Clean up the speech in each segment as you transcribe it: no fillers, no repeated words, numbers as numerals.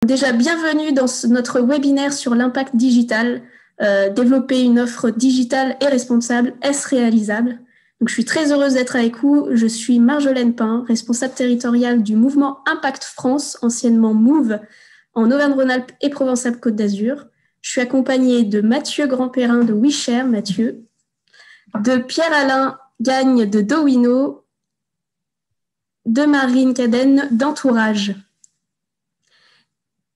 Déjà, bienvenue dans notre webinaire sur l'impact digital. Développer une offre digitale et responsable, est-ce réalisable? Donc, je suis très heureuse d'être avec vous. Je suis Marjolaine Pain, responsable territoriale du mouvement Impact France, anciennement MOVE, en Auvergne-Rhône-Alpes et Provence-Alpes-Côte d'Azur. Je suis accompagnée de Mathieu Grandperrin de WeShare, Mathieu, de Pierre-Alain Gagne de Dowino, de Marine Cadenne d'Entourage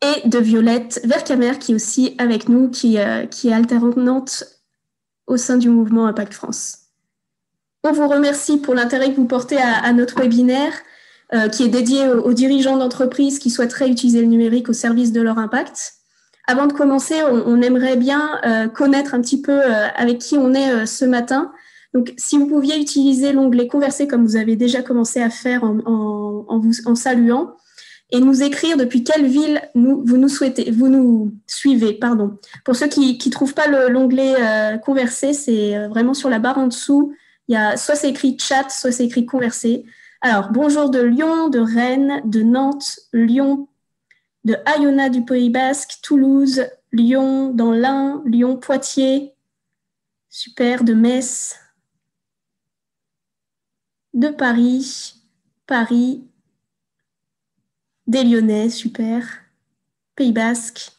et de Violette Vercamer qui est aussi avec nous, qui est alternante au sein du mouvement Impact France. On vous remercie pour l'intérêt que vous portez à notre webinaire qui est dédié aux dirigeants d'entreprises qui souhaiteraient utiliser le numérique au service de leur impact. Avant de commencer, on aimerait bien connaître un petit peu avec qui on est ce matin. Donc, si vous pouviez utiliser l'onglet « Converser » comme vous avez déjà commencé à faire en saluant, et nous écrire depuis quelle ville vous nous suivez. Pardon. Pour ceux qui ne trouvent pas l'onglet « Converser », c'est vraiment sur la barre en dessous. Il y a soit c'est écrit « Chat », soit c'est écrit « Converser ». Alors, bonjour de Lyon, de Rennes, de Nantes, Lyon, de Ayona du Pays Basque, Toulouse, Lyon, dans l'Ain, Lyon, Poitiers, super, de Metz, de Paris, des Lyonnais, super, Pays Basque.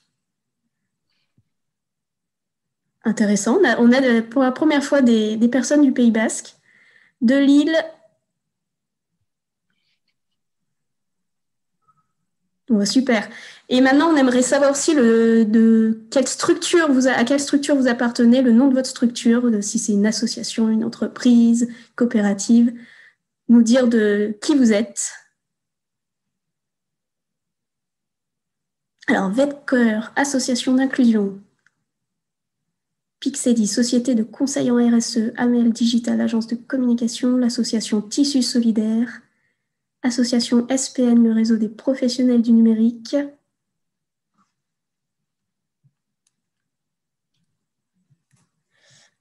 Intéressant, on a pour la première fois des personnes du Pays Basque, de Lille. Ouais, super. Et maintenant, on aimerait savoir aussi à quelle structure vous appartenez, le nom de votre structure, si c'est une association, une entreprise, coopérative, nous dire de qui vous êtes. Alors, Vetcor, association d'inclusion. Pixedi, société de conseil en RSE, Amel Digital, agence de communication, l'association Tissu Solidaire, association SPN, le réseau des professionnels du numérique.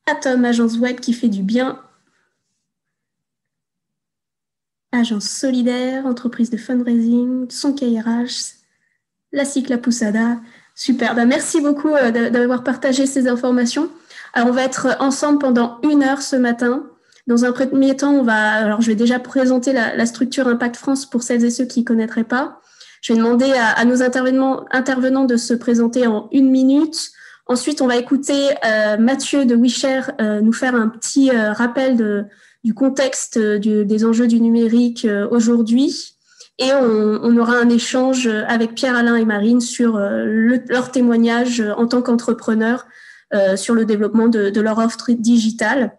Atom, agence web qui fait du bien. Agence solidaire, entreprise de fundraising, Sonkai RH, la CIC La Poussada. Super, merci beaucoup d'avoir partagé ces informations. Alors, on va être ensemble pendant 1 heure ce matin. Dans un premier temps, je vais déjà présenter la structure Impact France pour celles et ceux qui ne connaîtraient pas. Je vais demander à nos intervenants de se présenter en 1 minute. Ensuite, on va écouter Mathieu de WeShare nous faire un petit rappel du contexte des enjeux du numérique aujourd'hui. Et on aura un échange avec Pierre-Alain et Marine sur leur témoignage en tant qu'entrepreneurs sur le développement de leur offre digitale.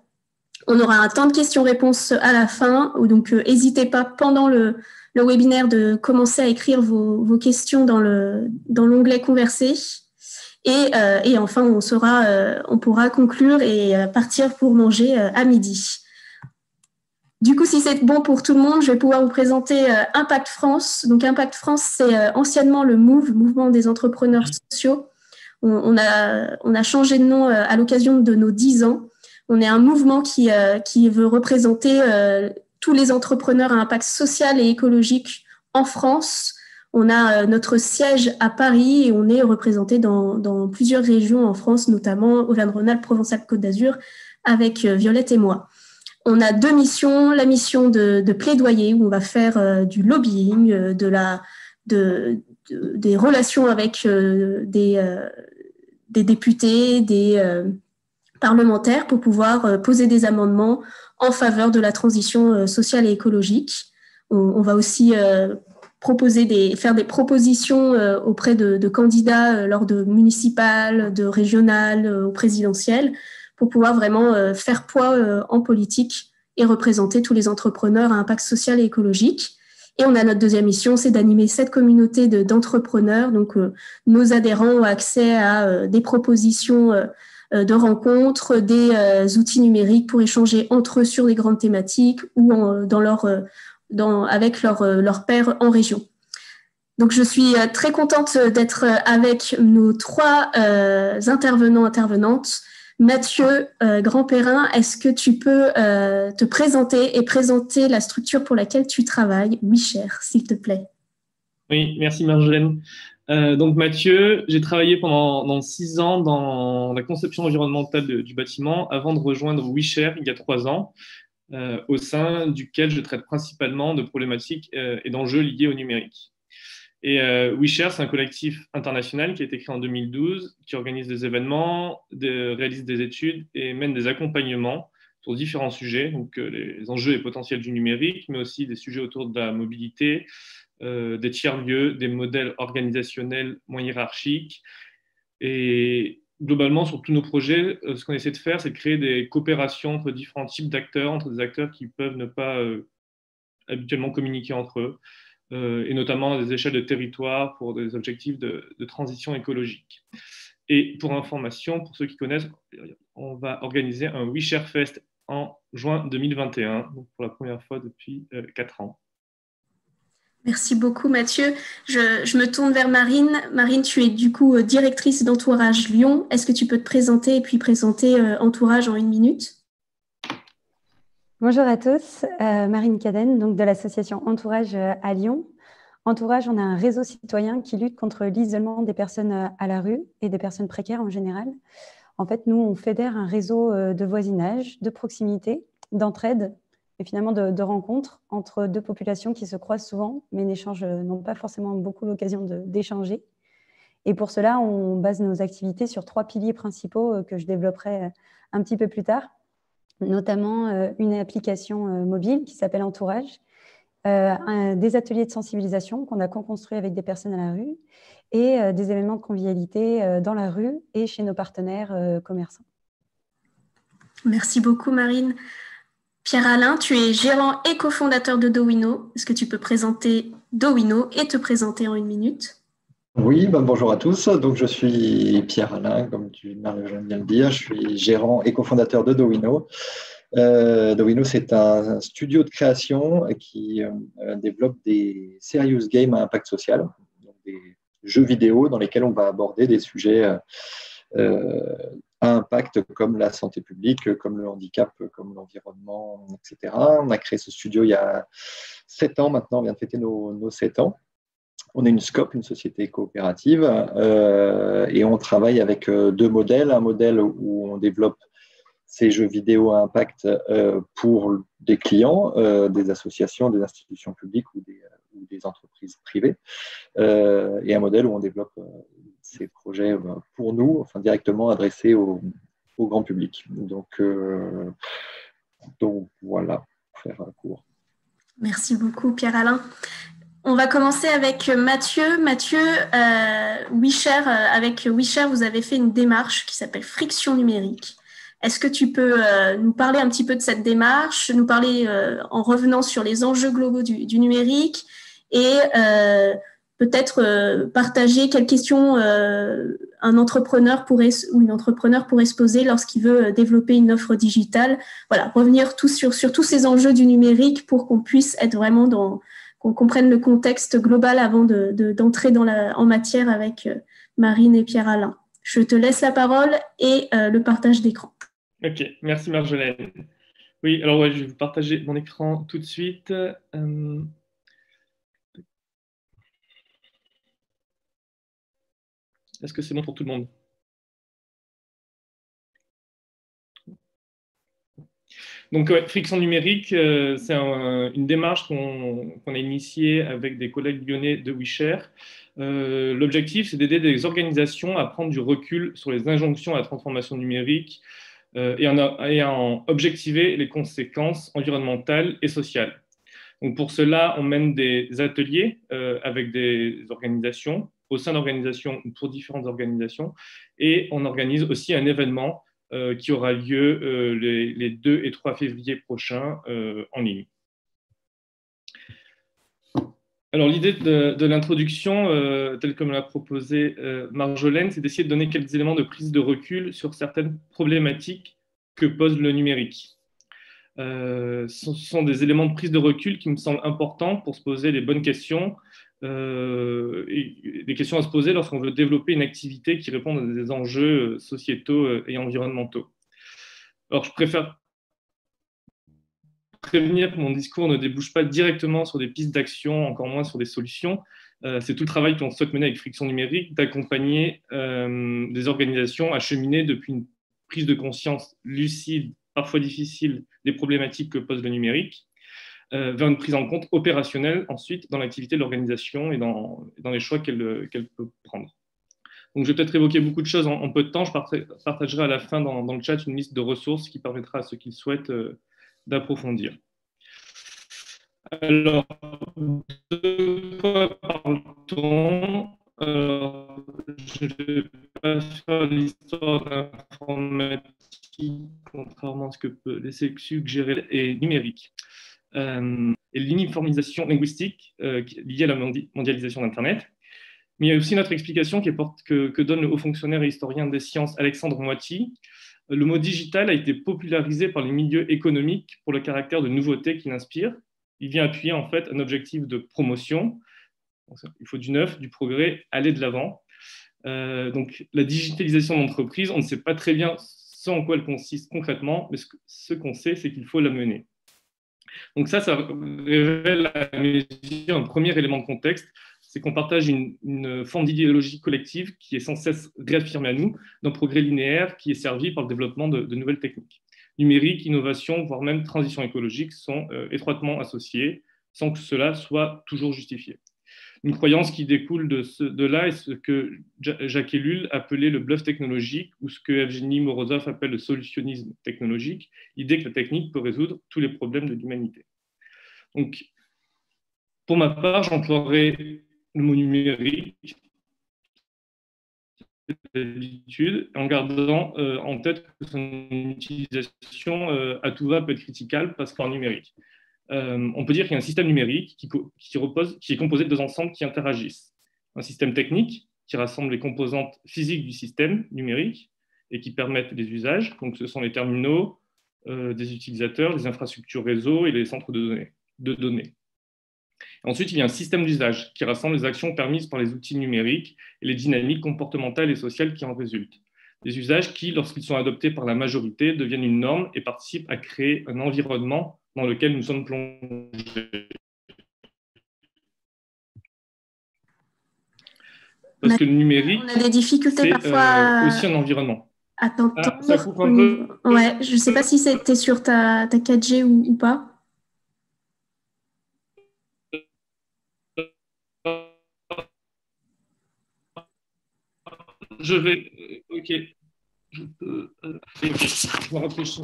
On aura un temps de questions-réponses à la fin, donc n'hésitez pas pendant le webinaire de commencer à écrire vos questions dans l'onglet « Converser ». Et enfin, on pourra conclure et partir pour manger à midi. Du coup, si c'est bon pour tout le monde, je vais pouvoir vous présenter Impact France. Donc, Impact France, c'est anciennement le MOVE, Mouvement des entrepreneurs sociaux. On a changé de nom à l'occasion de nos 10 ans. On est un mouvement qui veut représenter tous les entrepreneurs à impact social et écologique en France. On a notre siège à Paris et on est représenté dans plusieurs régions en France, notamment Auvergne-Rhône-Alpes, Provence-Alpes-Côte d'Azur, avec Violette et moi. On a 2 missions, la mission de plaidoyer où on va faire du lobbying, des relations avec des députés, des parlementaires pour pouvoir poser des amendements en faveur de la transition sociale et écologique. On va aussi faire des propositions auprès de candidats lors de municipales, de régionales, au présidentiel, pour pouvoir vraiment faire poids en politique et représenter tous les entrepreneurs à impact social et écologique. Et on a notre deuxième mission, c'est d'animer cette communauté d'entrepreneurs. Donc, nos adhérents ont accès à des propositions de rencontres, des outils numériques pour échanger entre eux sur des grandes thématiques ou avec leurs pairs en région. Donc, je suis très contente d'être avec nos 3 intervenantes. Mathieu Grandperrin, est-ce que tu peux te présenter et présenter la structure pour laquelle tu travailles, WeShare, s'il te plaît? Oui, merci Marjolaine. Donc Mathieu, j'ai travaillé pendant 6 ans dans la conception environnementale du bâtiment avant de rejoindre WeShare il y a 3 ans, au sein duquel je traite principalement de problématiques et d'enjeux liés au numérique. Et WeShare, c'est un collectif international qui a été créé en 2012, qui organise des événements, réalise des études et mène des accompagnements sur différents sujets, donc les enjeux et potentiels du numérique, mais aussi des sujets autour de la mobilité, des tiers-lieux, des modèles organisationnels moins hiérarchiques. Et globalement, sur tous nos projets, ce qu'on essaie de faire, c'est de créer des coopérations entre différents types d'acteurs, entre des acteurs qui peuvent ne pas habituellement communiquer entre eux, et notamment à des échelles de territoire pour des objectifs de transition écologique. Et pour information, pour ceux qui connaissent, on va organiser un WeShare Fest en juin 2021, donc pour la première fois depuis 4 ans. Merci beaucoup Mathieu. Je me tourne vers Marine. Marine, tu es du coup directrice d'Entourage Lyon. Est-ce que tu peux te présenter et puis présenter Entourage en 1 minute? Bonjour à tous, Marine Cadenne, donc de l'association Entourage à Lyon. Entourage, on a un réseau citoyen qui lutte contre l'isolement des personnes à la rue et des personnes précaires en général. En fait, nous, on fédère un réseau de voisinage, de proximité, d'entraide et finalement de rencontres entre deux populations qui se croisent souvent, mais n'ont pas forcément beaucoup l'occasion d'échanger. Et pour cela, on base nos activités sur 3 piliers principaux que je développerai un petit peu plus tard, notamment une application mobile qui s'appelle Entourage, des ateliers de sensibilisation qu'on a co-construits avec des personnes à la rue et des événements de convivialité dans la rue et chez nos partenaires commerçants. Merci beaucoup Marine. Pierre-Alain, tu es gérant et cofondateur de Dowino. Est-ce que tu peux présenter Dowino et te présenter en 1 minute? Oui, bonjour à tous. Donc, je suis Pierre-Alain, comme Marie-Jeanne vient de le dire. Je suis gérant et cofondateur de Dowino. Dowino, c'est un studio de création qui développe des serious games à impact social, donc des jeux vidéo dans lesquels on va aborder des sujets à impact comme la santé publique, comme le handicap, comme l'environnement, etc. On a créé ce studio il y a 7 ans maintenant, on vient de fêter nos 7 ans. On est une SCOP, une société coopérative, et on travaille avec 2 modèles. Un modèle où on développe ces jeux vidéo à impact pour des clients, des associations, des institutions publiques ou des entreprises privées, et un modèle où on développe ces projets pour nous, enfin directement adressés au grand public. Donc voilà, pour faire court. Merci beaucoup Pierre-Alain. On va commencer avec Mathieu. Mathieu, WeShare, avec WeShare, vous avez fait une démarche qui s'appelle Friction numérique. Est-ce que tu peux nous parler un petit peu de cette démarche, nous parler en revenant sur les enjeux globaux du numérique et peut-être partager quelles questions un entrepreneur ou une entrepreneur pourrait se poser lorsqu'il veut développer une offre digitale. Voilà, revenir sur tous ces enjeux du numérique pour qu'on puisse être vraiment qu'on comprenne le contexte global avant d'entrer en matière avec Marine et Pierre-Alain. Je te laisse la parole et le partage d'écran. Ok, merci Marjolaine. Oui, alors ouais, je vais vous partager mon écran tout de suite. Est-ce que c'est bon pour tout le monde? Donc, Friction numérique, c'est une démarche qu'on a initiée avec des collègues lyonnais de WeShare. L'objectif, c'est d'aider des organisations à prendre du recul sur les injonctions à la transformation numérique et à en objectiver les conséquences environnementales et sociales. Donc, pour cela, on mène des ateliers avec des organisations, au sein d'organisations ou pour différentes organisations, et on organise aussi un événement qui aura lieu les 2 et 3 février prochains en ligne. Alors, l'idée de l'introduction, telle que me l'a proposée Marjolaine, c'est d'essayer de donner quelques éléments de prise de recul sur certaines problématiques que pose le numérique. Ce sont des éléments de prise de recul qui me semblent importants pour se poser les bonnes questions, et des questions à se poser lorsqu'on veut développer une activité qui réponde à des enjeux sociétaux et environnementaux. Alors, je préfère prévenir que mon discours ne débouche pas directement sur des pistes d'action, encore moins sur des solutions. C'est tout le travail qu'on souhaite mener avec Friction Numérique, d'accompagner des organisations à cheminer depuis une prise de conscience lucide, parfois difficile, des problématiques que pose le numérique, vers une prise en compte opérationnelle ensuite dans l'activité de l'organisation et dans les choix qu'elle peut prendre. Donc, je vais peut-être évoquer beaucoup de choses en peu de temps. Je partagerai à la fin dans le chat une liste de ressources qui permettra à ceux qui le souhaitent d'approfondir. Alors, de quoi parle-t-on? Je ne vais pas faire l'histoire d'informatique, contrairement à ce que peut laisser suggérer, et numérique. Et l'uniformisation linguistique liée à la mondialisation d'Internet. Mais il y a aussi notre explication que donne le haut fonctionnaire et historien des sciences Alexandre Moiti. Le mot digital a été popularisé par les milieux économiques pour le caractère de nouveauté qu'il inspire. Il vient appuyer en fait un objectif de promotion. Il faut du neuf, du progrès, aller de l'avant. Donc la digitalisation d'entreprise, on ne sait pas très bien ce en quoi elle consiste concrètement, mais ce qu'on sait, c'est qu'il faut la mener. Donc ça révèle à mes yeux un premier élément de contexte, c'est qu'on partage une forme d'idéologie collective qui est sans cesse réaffirmée à nous, d'un progrès linéaire qui est servi par le développement de nouvelles techniques. Numérique, innovation, voire même transition écologique sont étroitement associés, sans que cela soit toujours justifié. Une croyance qui découle de là est ce que Jacques Ellul appelait le bluff technologique, ou ce que Evgeny Morozov appelle le solutionnisme technologique, l'idée que la technique peut résoudre tous les problèmes de l'humanité. Donc, pour ma part, j'emploierai le mot numérique d'habitude, en gardant en tête que son utilisation à tout va peut être critiquable parce qu'en numérique. On peut dire qu'il y a un système numérique qui est composé de deux ensembles qui interagissent. Un système technique qui rassemble les composantes physiques du système numérique et qui permettent les usages. Donc, ce sont les terminaux des utilisateurs, les infrastructures réseau et les centres de données. Ensuite, il y a un système d'usage qui rassemble les actions permises par les outils numériques et les dynamiques comportementales et sociales qui en résultent. Des usages qui, lorsqu'ils sont adoptés par la majorité, deviennent une norme et participent à créer un environnement dans lequel nous sommes plongés. Parce que le numérique, on a des difficultés parfois aussi un environnement. À t'entendre. Ça coupe un peu. Ouais, je ne sais pas si c'était sur ta 4G ou pas. Je vais. Ok. Je peux. Ok. Je vais réfléchir.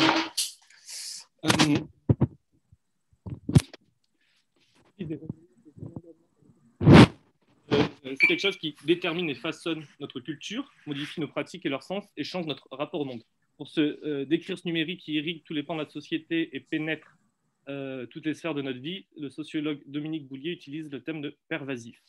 C'est quelque chose qui détermine et façonne notre culture, modifie nos pratiques et leur sens et change notre rapport au monde. Pour décrire ce numérique qui irrigue tous les pans de la société et pénètre toutes les sphères de notre vie, le sociologue Dominique Boulier utilise le terme de pervasif.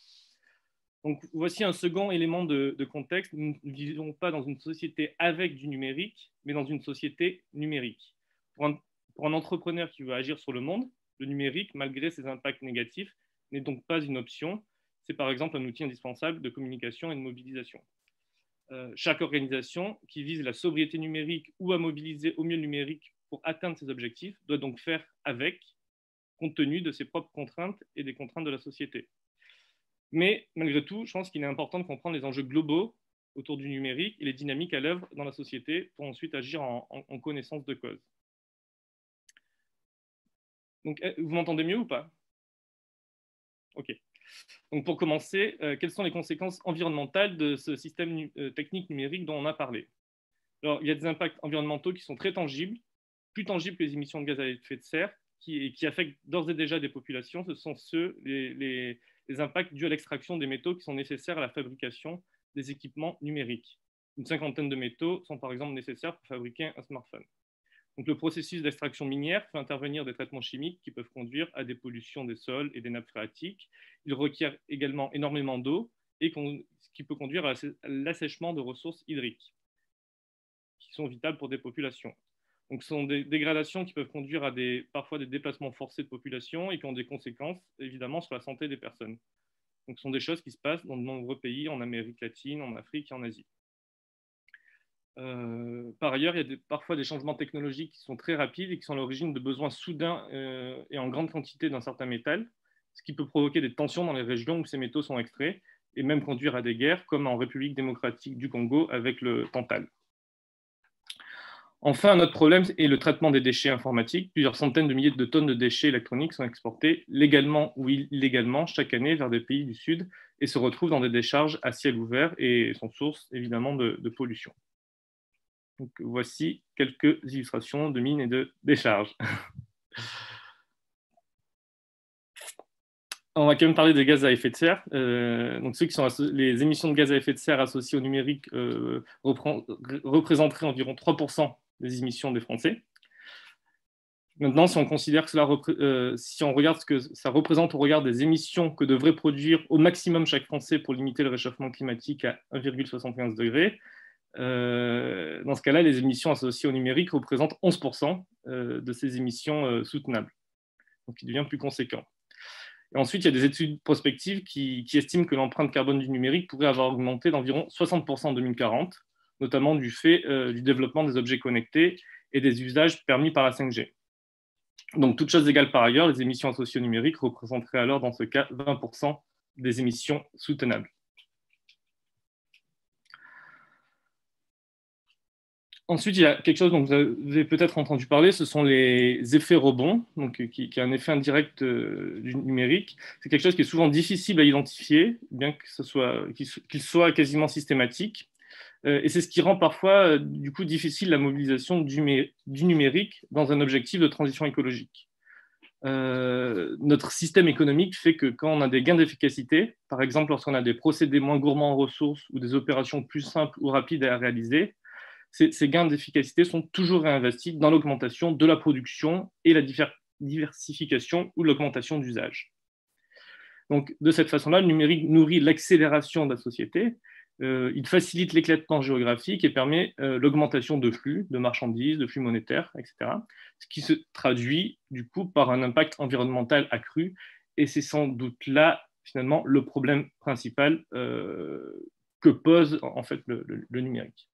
Donc, voici un second élément de contexte. Nous ne vivons pas dans une société avec du numérique, mais dans une société numérique. Pour un entrepreneur qui veut agir sur le monde, le numérique, malgré ses impacts négatifs, n'est donc pas une option. C'est par exemple un outil indispensable de communication et de mobilisation. Chaque organisation qui vise la sobriété numérique ou à mobiliser au mieux le numérique pour atteindre ses objectifs doit donc faire avec, compte tenu de ses propres contraintes et des contraintes de la société. Mais malgré tout, je pense qu'il est important de comprendre les enjeux globaux autour du numérique et les dynamiques à l'œuvre dans la société pour ensuite agir en connaissance de cause. Donc, vous m'entendez mieux ou pas? Ok. Donc, pour commencer, quelles sont les conséquences environnementales de ce système technique numérique dont on a parlé? Alors, il y a des impacts environnementaux qui sont très tangibles, plus tangibles que les émissions de gaz à effet de serre, qui affectent d'ores et déjà des populations. Ce sont les impacts dus à l'extraction des métaux qui sont nécessaires à la fabrication des équipements numériques. Une cinquantaine de métaux sont par exemple nécessaires pour fabriquer un smartphone. Donc, le processus d'extraction minière fait intervenir des traitements chimiques qui peuvent conduire à des pollutions des sols et des nappes phréatiques. Il requiert également énormément d'eau et ce qui peut conduire à l'assèchement de ressources hydriques qui sont vitales pour des populations. Donc, ce sont des dégradations qui peuvent conduire à parfois des déplacements forcés de population et qui ont des conséquences, évidemment, sur la santé des personnes. Donc, ce sont des choses qui se passent dans de nombreux pays, en Amérique latine, en Afrique et en Asie. Par ailleurs, il y a parfois des changements technologiques qui sont très rapides et qui sont à l'origine de besoins soudains et en grande quantité d'un certain métal, ce qui peut provoquer des tensions dans les régions où ces métaux sont extraits et même conduire à des guerres, comme en République démocratique du Congo avec le tantal. Enfin, un autre problème est le traitement des déchets informatiques. Plusieurs centaines de milliers de tonnes de déchets électroniques sont exportés légalement ou illégalement chaque année vers des pays du Sud et se retrouvent dans des décharges à ciel ouvert et sont source évidemment de pollution. Donc, voici quelques illustrations de mines et de décharges. On va quand même parler des gaz à effet de serre. Donc ceux qui sont les émissions de gaz à effet de serre associées au numérique représenteraient environ 3% des émissions des Français. Maintenant, si on considère que si on regarde ce que ça représente au regard des émissions que devrait produire au maximum chaque Français pour limiter le réchauffement climatique à 1,75 degrés, dans ce cas-là, les émissions associées au numérique représentent 11% de ces émissions soutenables. Donc, il devient plus conséquent. Et ensuite, il y a des études prospectives qui estiment que l'empreinte carbone du numérique pourrait avoir augmenté d'environ 60% en 2040, notamment du fait du développement des objets connectés et des usages permis par la 5G. Donc, toutes choses égales par ailleurs, les émissions associées au numérique représenteraient alors, dans ce cas, 20% des émissions soutenables. Ensuite, il y a quelque chose dont vous avez peut-être entendu parler, ce sont les effets rebonds, donc, qui est un effet indirect du numérique. C'est quelque chose qui est souvent difficile à identifier, bien qu'il soit quasiment systématique. Et c'est ce qui rend parfois, du coup, difficile la mobilisation du numérique dans un objectif de transition écologique. Notre système économique fait que quand on a des gains d'efficacité, par exemple lorsqu'on a des procédés moins gourmands en ressources ou des opérations plus simples ou rapides à réaliser, ces gains d'efficacité sont toujours réinvestis dans l'augmentation de la production et la diversification ou l'augmentation d'usage. Donc, de cette façon-là, le numérique nourrit l'accélération de la société, il facilite l'éclatement géographique et permet l'augmentation de flux, de marchandises, de flux monétaires, etc. Ce qui se traduit, du coup, par un impact environnemental accru. Et c'est sans doute là, finalement, le problème principal que pose, en fait, le numérique.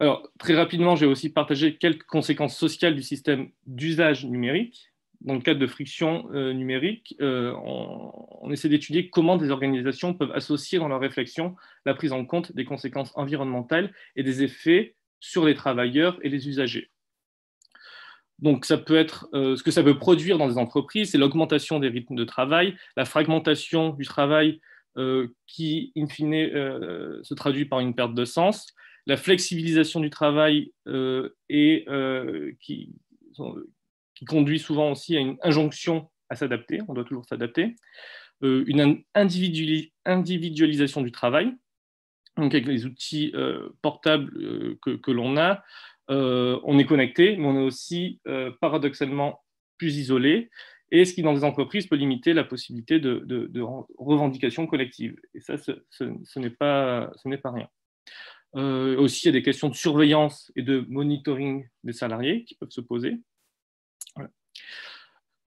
Alors, très rapidement, j'ai aussi partagé quelques conséquences sociales du système d'usage numérique. Dans le cadre de friction numérique, on essaie d'étudier comment des organisations peuvent associer dans leur réflexion la prise en compte des conséquences environnementales et des effets sur les travailleurs et les usagers. Donc, ça peut être, ce que ça peut produire dans des entreprises, c'est l'augmentation des rythmes de travail, la fragmentation du travail qui, in fine, se traduit par une perte de sens, la flexibilisation du travail et qui conduit souvent aussi à une injonction à s'adapter, on doit toujours s'adapter, une individualisation du travail, donc avec les outils portables que l'on a, on est connecté, mais on est aussi paradoxalement plus isolé, et ce qui dans des entreprises peut limiter la possibilité de revendication collective. Et ça, ce n'est pas rien. Aussi, il y a des questions de surveillance et de monitoring des salariés qui peuvent se poser. Voilà.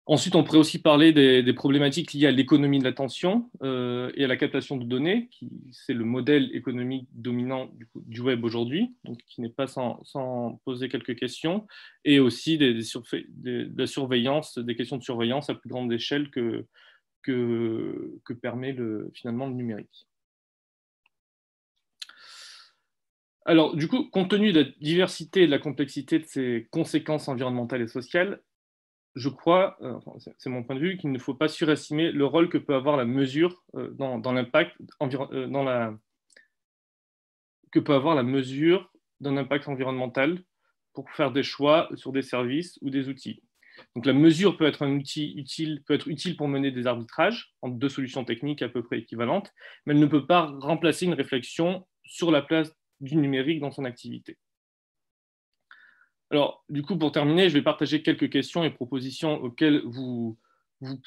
Ensuite, on pourrait aussi parler des problématiques liées à l'économie de l'attention et à la captation de données, c'est le modèle économique dominant du web aujourd'hui, donc qui n'est pas sans poser quelques questions, et aussi de la surveillance, des questions de surveillance à plus grande échelle que permet finalement le numérique. Alors, du coup, compte tenu de la diversité et de la complexité de ces conséquences environnementales et sociales, je crois, c'est mon point de vue, qu'il ne faut pas surestimer le rôle que peut avoir la mesure dans l'impact que peut avoir la mesure d'un impact environnemental pour faire des choix sur des services ou des outils. Donc, la mesure peut être utile pour mener des arbitrages entre deux solutions techniques à peu près équivalentes, mais elle ne peut pas remplacer une réflexion sur la place du numérique dans son activité. Alors, du coup, pour terminer, je vais partager quelques questions et propositions auxquelles vous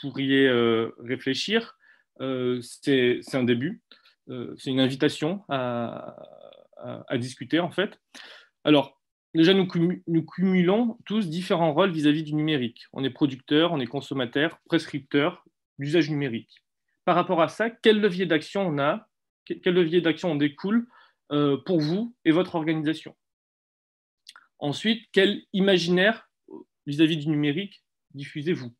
pourriez réfléchir. C'est un début, c'est une invitation à discuter, en fait. Alors, déjà, nous cumulons tous différents rôles vis-à-vis du numérique. On est producteur, on est consommateur, prescripteur d'usage numérique. Par rapport à ça, quel levier d'action on a, quel levier d'action on découle pour vous et votre organisation. Ensuite, quel imaginaire vis-à-vis du numérique diffusez-vous?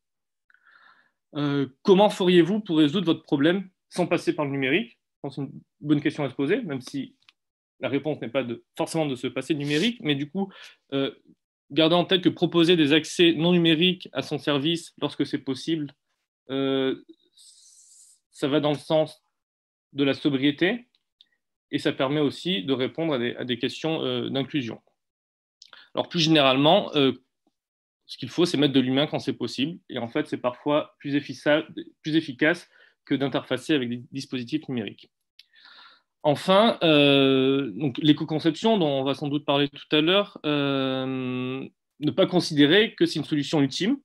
Comment feriez-vous pour résoudre votre problème sans passer par le numérique? Je pense que c'est une bonne question à se poser, même si la réponse n'est pas forcément de se passer du numérique, mais du coup, gardez en tête que proposer des accès non numériques à son service lorsque c'est possible, ça va dans le sens de la sobriété et ça permet aussi de répondre à des questions d'inclusion. Alors plus généralement, ce qu'il faut, c'est mettre de l'humain quand c'est possible. Et en fait, c'est parfois plus efficace que d'interfacer avec des dispositifs numériques. Enfin, donc l'éco-conception, dont on va sans doute parler tout à l'heure, ne pas considérer que c'est une solution ultime,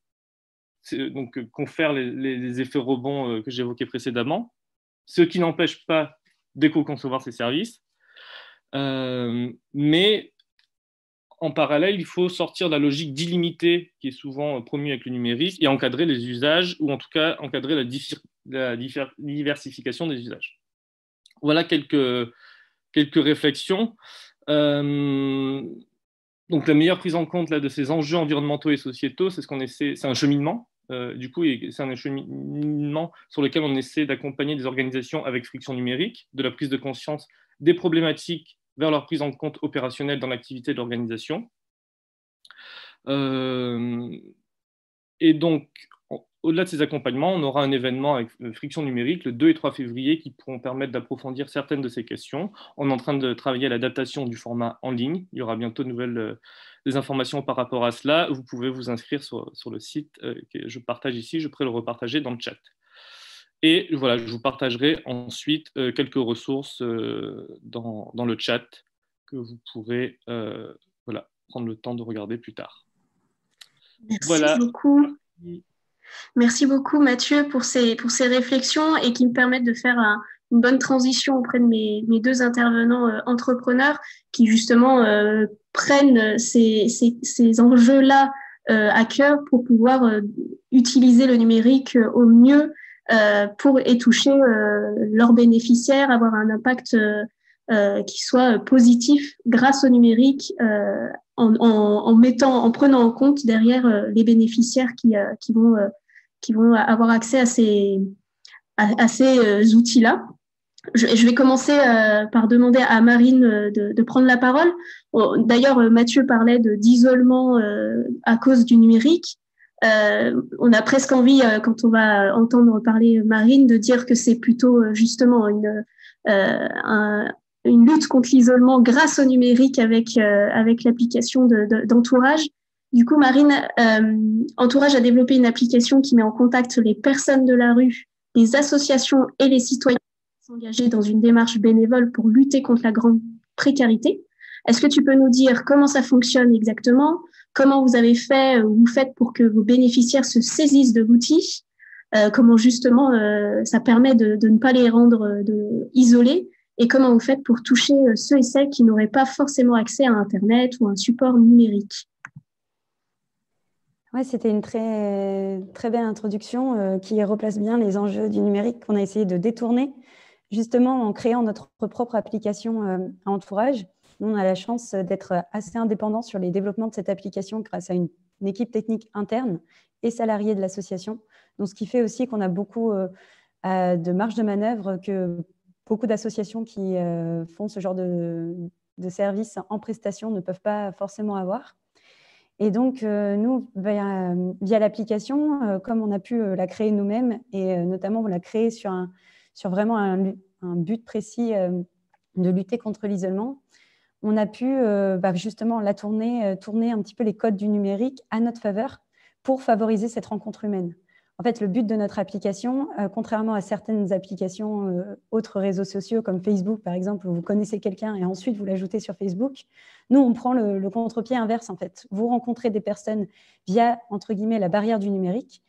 donc confère les effets rebonds que j'évoquais précédemment, ce qui n'empêche pas d'éco-concevoir ces services, mais en parallèle, il faut sortir de la logique d'illimité qui est souvent promue avec le numérique et encadrer les usages, ou en tout cas encadrer la diversification des usages. Voilà quelques réflexions. Donc la meilleure prise en compte là, de ces enjeux environnementaux et sociétaux, c'est c'est un cheminement. Du coup, c'est un cheminement sur lequel on essaie d'accompagner des organisations avec friction numérique, de la prise de conscience des problématiques vers leur prise en compte opérationnelle dans l'activité de l'organisation. Et donc, au-delà de ces accompagnements, on aura un événement avec Friction numérique le 2 et 3 février qui pourront permettre d'approfondir certaines de ces questions. On est en train de travailler à l'adaptation du format en ligne. Il y aura bientôt des informations par rapport à cela. Vous pouvez vous inscrire sur le site que je partage ici. Je pourrai le repartager dans le chat. Et voilà, je vous partagerai ensuite quelques ressources dans le chat que vous pourrez prendre le temps de regarder plus tard. Merci beaucoup. Merci beaucoup Mathieu pour ces réflexions et qui me permettent de faire une bonne transition auprès de mes deux intervenants entrepreneurs qui justement prennent ces enjeux-là à cœur pour pouvoir utiliser le numérique au mieux pour toucher leurs bénéficiaires, avoir un impact qui soit positif grâce au numérique en prenant en compte derrière les bénéficiaires qui vont avoir accès à ces outils-là. Je vais commencer par demander à Marine de prendre la parole. D'ailleurs, Mathieu parlait d'isolement à cause du numérique. On a presque envie, quand on va entendre parler Marine, de dire que c'est plutôt justement une lutte contre l'isolement grâce au numérique avec l'application d'Entourage. Du coup, Marine, Entourage a développé une application qui met en contact les personnes de la rue, les associations et les citoyens s'engager dans une démarche bénévole pour lutter contre la grande précarité. Est-ce que tu peux nous dire comment ça fonctionne exactement? Comment vous avez fait ou vous faites pour que vos bénéficiaires se saisissent de l'outil? Comment justement ça permet de ne pas les rendre isolés? Et comment vous faites pour toucher ceux et celles qui n'auraient pas forcément accès à Internet ou à un support numérique? Ouais, c'était une très, très belle introduction qui replace bien les enjeux du numérique qu'on a essayé de détourner, justement en créant notre propre application à Entourage. Nous, on a la chance d'être assez indépendants sur les développements de cette application grâce à une équipe technique interne et salariée de l'association. Donc, ce qui fait aussi qu'on a beaucoup de marge de manœuvre que beaucoup d'associations qui font ce genre de services en prestation ne peuvent pas forcément avoir. Et donc, nous, via l'application, comme on a pu la créer nous-mêmes, et notamment on l'a créée sur vraiment un but précis de lutter contre l'isolement, on a pu justement la tourner un petit peu les codes du numérique à notre faveur pour favoriser cette rencontre humaine. En fait, le but de notre application, contrairement à certaines applications, autres réseaux sociaux comme Facebook, par exemple, où vous connaissez quelqu'un et ensuite vous l'ajoutez sur Facebook, nous, on prend le contre-pied inverse, en fait. Vous rencontrez des personnes via, entre guillemets, la barrière du numérique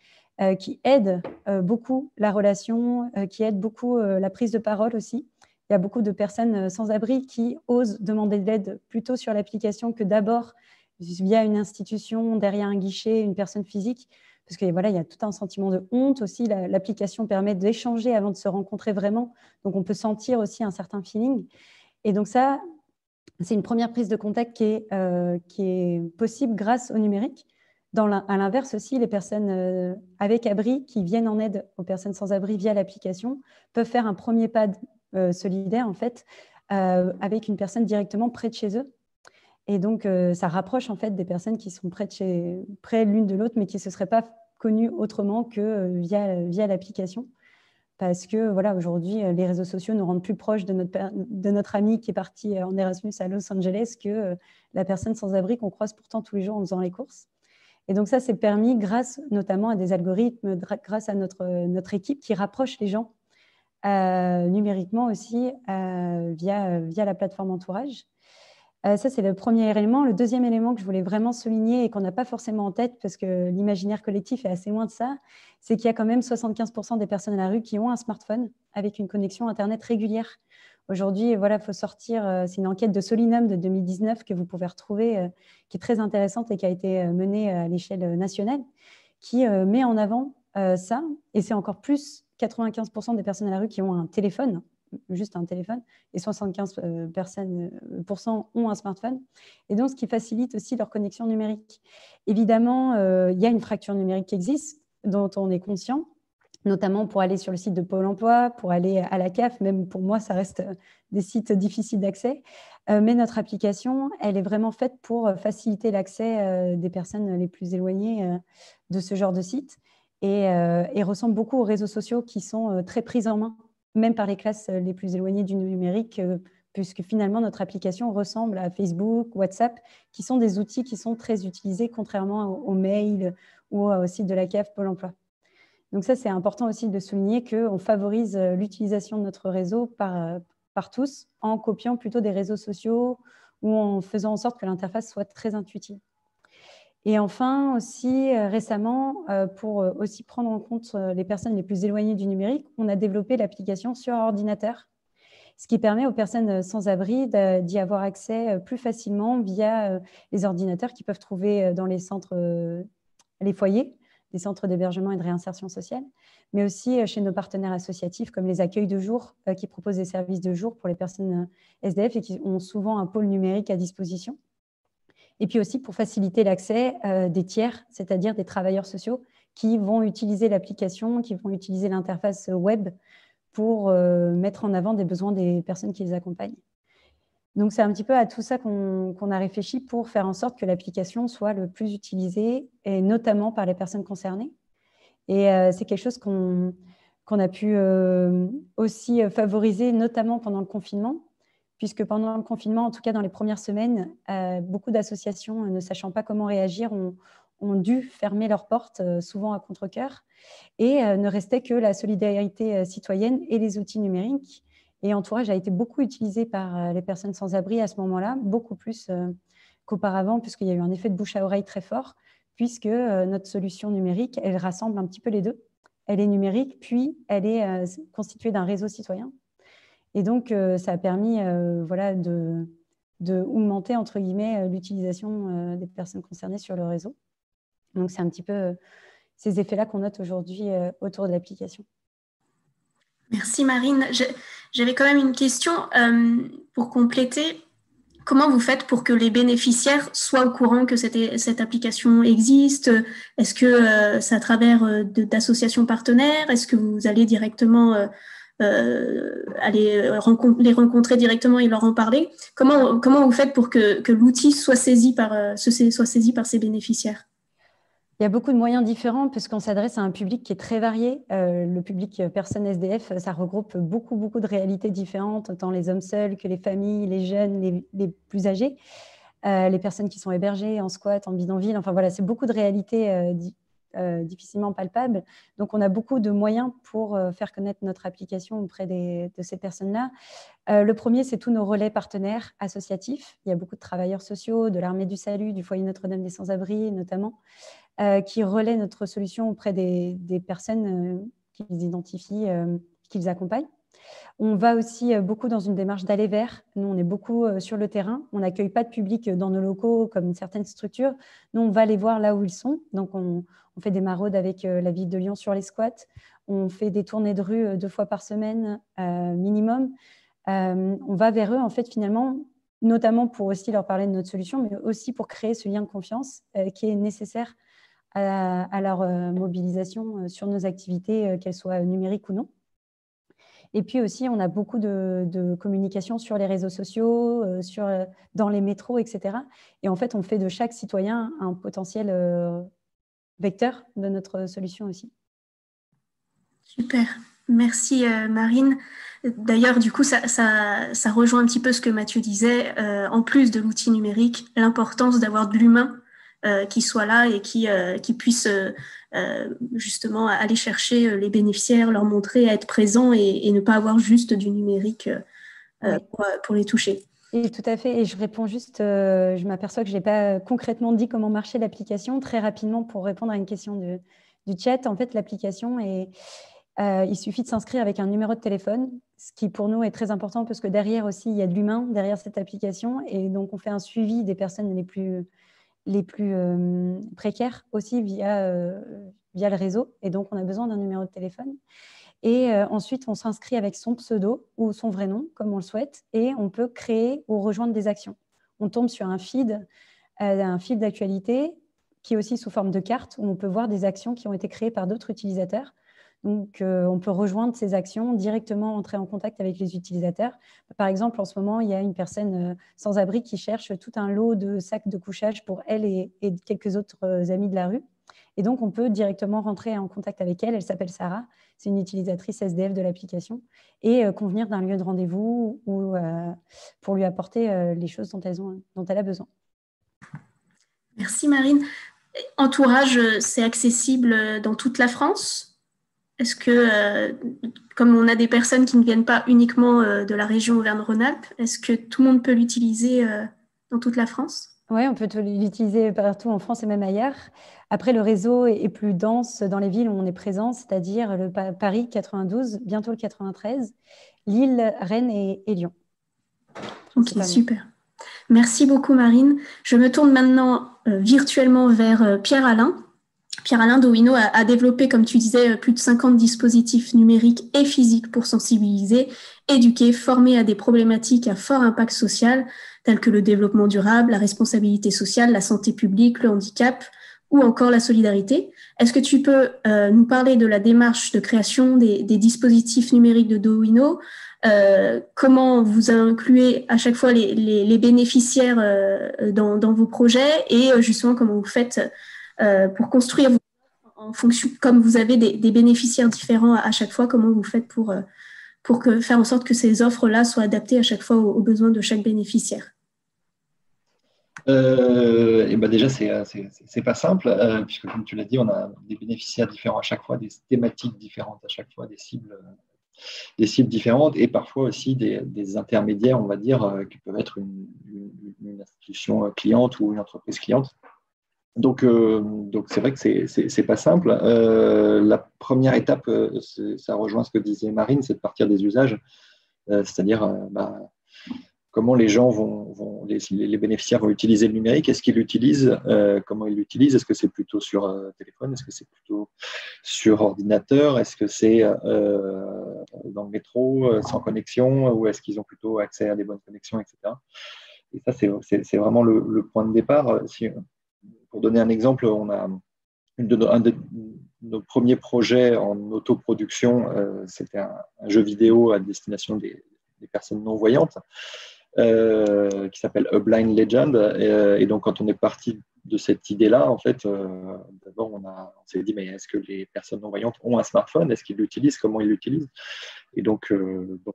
qui aident beaucoup la relation, qui aident beaucoup la prise de parole aussi. Il y a beaucoup de personnes sans abri qui osent demander de l'aide plutôt sur l'application que d'abord via une institution, derrière un guichet, une personne physique. Parce que voilà, il y a tout un sentiment de honte aussi. L'application permet d'échanger avant de se rencontrer vraiment. Donc, on peut sentir aussi un certain feeling. Et donc ça, c'est une première prise de contact qui est possible grâce au numérique. À l'inverse aussi, les personnes avec abri qui viennent en aide aux personnes sans abri via l'application peuvent faire un premier pas solidaire, en fait, avec une personne directement près de chez eux. Et donc, ça rapproche en fait des personnes qui sont près l'une de l'autre, mais qui ne se seraient pas connues autrement que via l'application. Parce que voilà, aujourd'hui, les réseaux sociaux nous rendent plus proches de notre ami qui est parti en Erasmus à Los Angeles que la personne sans abri qu'on croise pourtant tous les jours en faisant les courses. Et donc ça, c'est permis grâce notamment à des algorithmes, grâce à notre équipe qui rapproche les gens numériquement aussi via la plateforme Entourage. Ça, c'est le premier élément. Le deuxième élément que je voulais vraiment souligner et qu'on n'a pas forcément en tête parce que l'imaginaire collectif est assez loin de ça, c'est qu'il y a quand même 75% des personnes à la rue qui ont un smartphone avec une connexion Internet régulière. Aujourd'hui, voilà, il faut sortir, c'est une enquête de Solinum de 2019 que vous pouvez retrouver, qui est très intéressante et qui a été menée à l'échelle nationale, qui met en avant ça. Et c'est encore plus 95% des personnes à la rue qui ont un téléphone, juste un téléphone, et 75% ont un smartphone. Et donc, ce qui facilite aussi leur connexion numérique. Évidemment, il y a une fracture numérique qui existe, dont on est conscient, notamment pour aller sur le site de Pôle emploi, pour aller à la CAF, même pour moi, ça reste des sites difficiles d'accès. Mais notre application, elle est vraiment faite pour faciliter l'accès des personnes les plus éloignées de ce genre de site et ressemble beaucoup aux réseaux sociaux qui sont très pris en main, même par les classes les plus éloignées du numérique, puisque finalement, notre application ressemble à Facebook, WhatsApp, qui sont des outils qui sont très utilisés, contrairement aux mails ou au site de la CAF, Pôle emploi. Donc ça, c'est important aussi de souligner qu'on favorise l'utilisation de notre réseau par tous, en copiant plutôt des réseaux sociaux ou en faisant en sorte que l'interface soit très intuitive. Et enfin, aussi récemment, pour aussi prendre en compte les personnes les plus éloignées du numérique, on a développé l'application sur ordinateur, ce qui permet aux personnes sans abri d'y avoir accès plus facilement via les ordinateurs qu'ils peuvent trouver dans les centres, les foyers, des centres d'hébergement et de réinsertion sociale, mais aussi chez nos partenaires associatifs comme les accueils de jour qui proposent des services de jour pour les personnes SDF et qui ont souvent un pôle numérique à disposition. Et puis aussi pour faciliter l'accès des tiers, c'est-à-dire des travailleurs sociaux qui vont utiliser l'application, qui vont utiliser l'interface web pour mettre en avant des besoins des personnes qui les accompagnent. Donc, c'est un petit peu à tout ça qu'on a réfléchi pour faire en sorte que l'application soit le plus utilisée, et notamment par les personnes concernées. Et c'est quelque chose qu'on a pu aussi favoriser, notamment pendant le confinement, puisque pendant le confinement, en tout cas dans les premières semaines, beaucoup d'associations, ne sachant pas comment réagir, ont dû fermer leurs portes, souvent à contre-cœur, et ne restait que la solidarité citoyenne et les outils numériques. Et Entourage a été beaucoup utilisé par les personnes sans abri à ce moment-là, beaucoup plus qu'auparavant, puisqu'il y a eu un effet de bouche à oreille très fort, puisque notre solution numérique, elle rassemble un petit peu les deux. Elle est numérique, puis elle est constituée d'un réseau citoyen. Et donc, ça a permis voilà, d'augmenter, entre guillemets, l'utilisation des personnes concernées sur le réseau. Donc, c'est un petit peu ces effets-là qu'on note aujourd'hui autour de l'application. Merci Marine. J'avais quand même une question pour compléter. Comment vous faites pour que les bénéficiaires soient au courant que cette application existe? Est-ce que c'est à travers d'associations partenaires? Est-ce que vous allez directement aller les rencontrer directement et leur en parler? Comment vous faites pour que l'outil soit saisi par ces bénéficiaires? Il y a beaucoup de moyens différents puisqu'on s'adresse à un public qui est très varié. Le public personnes SDF, ça regroupe beaucoup de réalités différentes, autant les hommes seuls que les familles, les jeunes, les plus âgés, les personnes qui sont hébergées en squat, en bidonville. Enfin voilà, c'est beaucoup de réalités difficilement palpables. Donc, on a beaucoup de moyens pour faire connaître notre application auprès de ces personnes-là. Le premier, c'est tous nos relais partenaires associatifs. Il y a beaucoup de travailleurs sociaux, de l'Armée du Salut, du Foyer Notre-Dame des Sans-Abri notamment, qui relaient notre solution auprès des personnes qu'ils identifient, qu'ils accompagnent. On va aussi beaucoup dans une démarche d'aller vers. Nous, on est beaucoup sur le terrain. On n'accueille pas de public dans nos locaux comme certaines structures. Nous, on va les voir là où ils sont. Donc, on fait des maraudes avec la ville de Lyon sur les squats. On fait des tournées de rue 2 fois par semaine minimum. on va vers eux, en fait, finalement, notamment pour aussi leur parler de notre solution, mais aussi pour créer ce lien de confiance qui est nécessaire à leur mobilisation sur nos activités, qu'elles soient numériques ou non. Et puis aussi, on a beaucoup de communication sur les réseaux sociaux, dans les métros, etc. Et en fait, on fait de chaque citoyen un potentiel vecteur de notre solution aussi. Super. Merci Marine. D'ailleurs, du coup, ça rejoint un petit peu ce que Mathieu disait. En plus de l'outil numérique, l'importance d'avoir de l'humain qui soit là et qui puisse justement aller chercher les bénéficiaires, leur montrer, à être présent et ne pas avoir juste du numérique pour les toucher. Et tout à fait. Et je réponds juste, je m'aperçois que je n'ai pas concrètement dit comment marchait l'application. Très rapidement, pour répondre à une question du chat, en fait, l'application il suffit de s'inscrire avec un numéro de téléphone, ce qui pour nous est très important parce que derrière aussi, il y a de l'humain derrière cette application. Et donc, on fait un suivi des personnes les plus précaires aussi via le réseau. Et donc, on a besoin d'un numéro de téléphone. Et ensuite, on s'inscrit avec son pseudo ou son vrai nom, comme on le souhaite, et on peut créer ou rejoindre des actions. On tombe sur un fil d'actualité qui est aussi sous forme de carte, où on peut voir des actions qui ont été créées par d'autres utilisateurs. Donc, on peut rejoindre ces actions, directement entrer en contact avec les utilisateurs. Par exemple, en ce moment, il y a une personne sans-abri qui cherche tout un lot de sacs de couchage pour elle et quelques autres amis de la rue. Et donc, on peut directement rentrer en contact avec elle. Elle s'appelle Sarah. C'est une utilisatrice SDF de l'application. Et convenir d'un lieu de rendez-vous ou pour lui apporter les choses dont elle a besoin. Merci Marine. Entourage, c'est accessible dans toute la France ? Est-ce que, comme on a des personnes qui ne viennent pas uniquement de la région Auvergne-Rhône-Alpes, est-ce que tout le monde peut l'utiliser dans toute la France ? Oui, on peut l'utiliser partout en France et même ailleurs. Après, le réseau est plus dense dans les villes où on est présent, c'est-à-dire le Paris 92, bientôt le 93, Lille, Rennes et Lyon. Ok, super. Merci beaucoup Marine. Je me tourne maintenant virtuellement vers Pierre-Alain. Pierre-Alain Douineau a développé, comme tu disais, plus de 50 dispositifs numériques et physiques pour sensibiliser, éduquer, former à des problématiques à fort impact social, telles que le développement durable, la responsabilité sociale, la santé publique, le handicap ou encore la solidarité. Est-ce que tu peux nous parler de la démarche de création des dispositifs numériques de Douineau, comment vous incluez à chaque fois les bénéficiaires dans vos projets et justement comment vous faites pour construire en fonction, comme vous avez des bénéficiaires différents à chaque fois, comment vous faites pour faire en sorte que ces offres-là soient adaptées à chaque fois aux besoins de chaque bénéficiaire? Et ben déjà, c'est pas simple, puisque comme tu l'as dit, on a des bénéficiaires différents à chaque fois, des thématiques différentes à chaque fois, des cibles différentes et parfois aussi des intermédiaires, on va dire, qui peuvent être une institution cliente ou une entreprise cliente. Donc c'est vrai que c'est pas simple. La première étape, ça rejoint ce que disait Marine, c'est de partir des usages, c'est-à-dire comment les gens les bénéficiaires vont utiliser le numérique, est-ce qu'ils l'utilisent, comment ils l'utilisent, est-ce que c'est plutôt sur téléphone, est-ce que c'est plutôt sur ordinateur, est-ce que c'est dans le métro sans connexion, ou est-ce qu'ils ont plutôt accès à des bonnes connexions, etc. Et ça, c'est vraiment le point de départ. Pour donner un exemple, on a un de nos premiers projets en autoproduction, c'était un jeu vidéo à destination des personnes non-voyantes qui s'appelle A Blind Legend. Et donc, quand on est parti de cette idée-là, en fait, d'abord, on s'est dit, mais est-ce que les personnes non-voyantes ont un smartphone? Est-ce qu'ils l'utilisent? Comment ils l'utilisent? Et donc,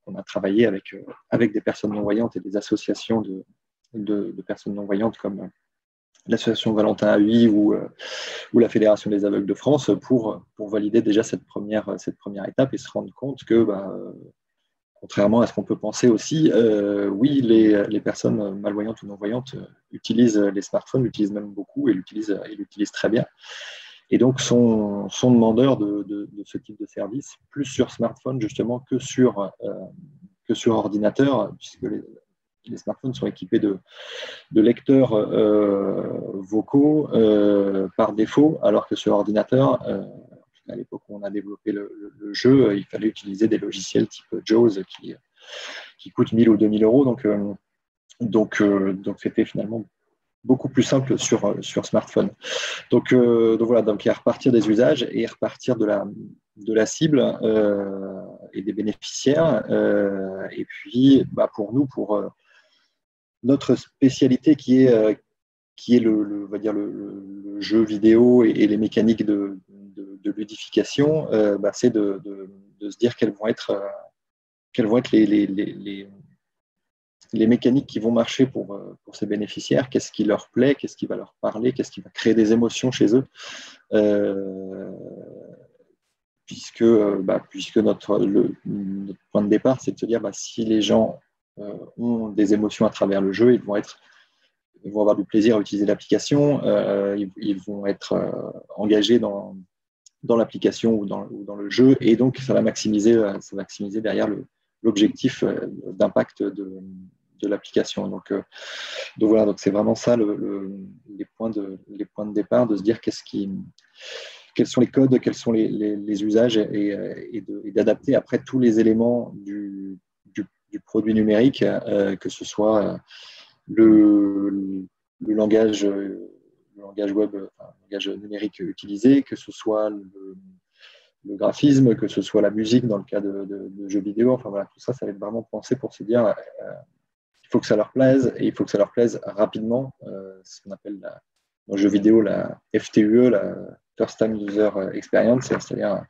on a travaillé avec des personnes non-voyantes et des associations de personnes non-voyantes comme l'association Valentin Huy ou la Fédération des aveugles de France pour valider déjà cette première étape et se rendre compte que, contrairement à ce qu'on peut penser aussi, oui, les personnes malvoyantes ou non-voyantes utilisent les smartphones, l'utilisent même beaucoup et l'utilisent très bien. Et donc, sont demandeurs de ce type de service, plus sur smartphone justement que sur ordinateur, puisque les smartphones sont équipés de lecteurs vocaux par défaut, alors que sur ordinateur, à l'époque où on a développé le jeu, il fallait utiliser des logiciels type JAWS qui coûtent 1 000 ou 2 000 euros. Donc c'était finalement beaucoup plus simple sur smartphone. Donc voilà, donc il y a repartir des usages et repartir de la cible et des bénéficiaires. Et puis, pour nous, pour notre spécialité qui est on va dire le jeu vidéo et les mécaniques de ludification, c'est de se dire quelles vont être les mécaniques qui vont marcher pour ces bénéficiaires, qu'est-ce qui leur plaît, qu'est-ce qui va leur parler, qu'est-ce qui va créer des émotions chez eux, puisque notre point de départ, c'est de se dire si les gens ont des émotions à travers le jeu, ils vont avoir du plaisir à utiliser l'application, ils vont être engagés dans l'application ou dans le jeu, et donc ça va maximiser derrière l'objectif d'impact de l'application. Donc voilà, donc c'est vraiment ça les points de départ, de se dire quels sont les codes, quels sont les usages, et d'adapter après tous les éléments du produit numérique, que ce soit le langage web, le langage numérique utilisé, que ce soit le graphisme, que ce soit la musique dans le cas de jeux vidéo. Enfin voilà, tout ça, ça va être vraiment pensé pour se dire il faut que ça leur plaise, et il faut que ça leur plaise rapidement. Ce qu'on appelle dans le jeu vidéo la FTUE, la First Time User Experience, c'est-à-dire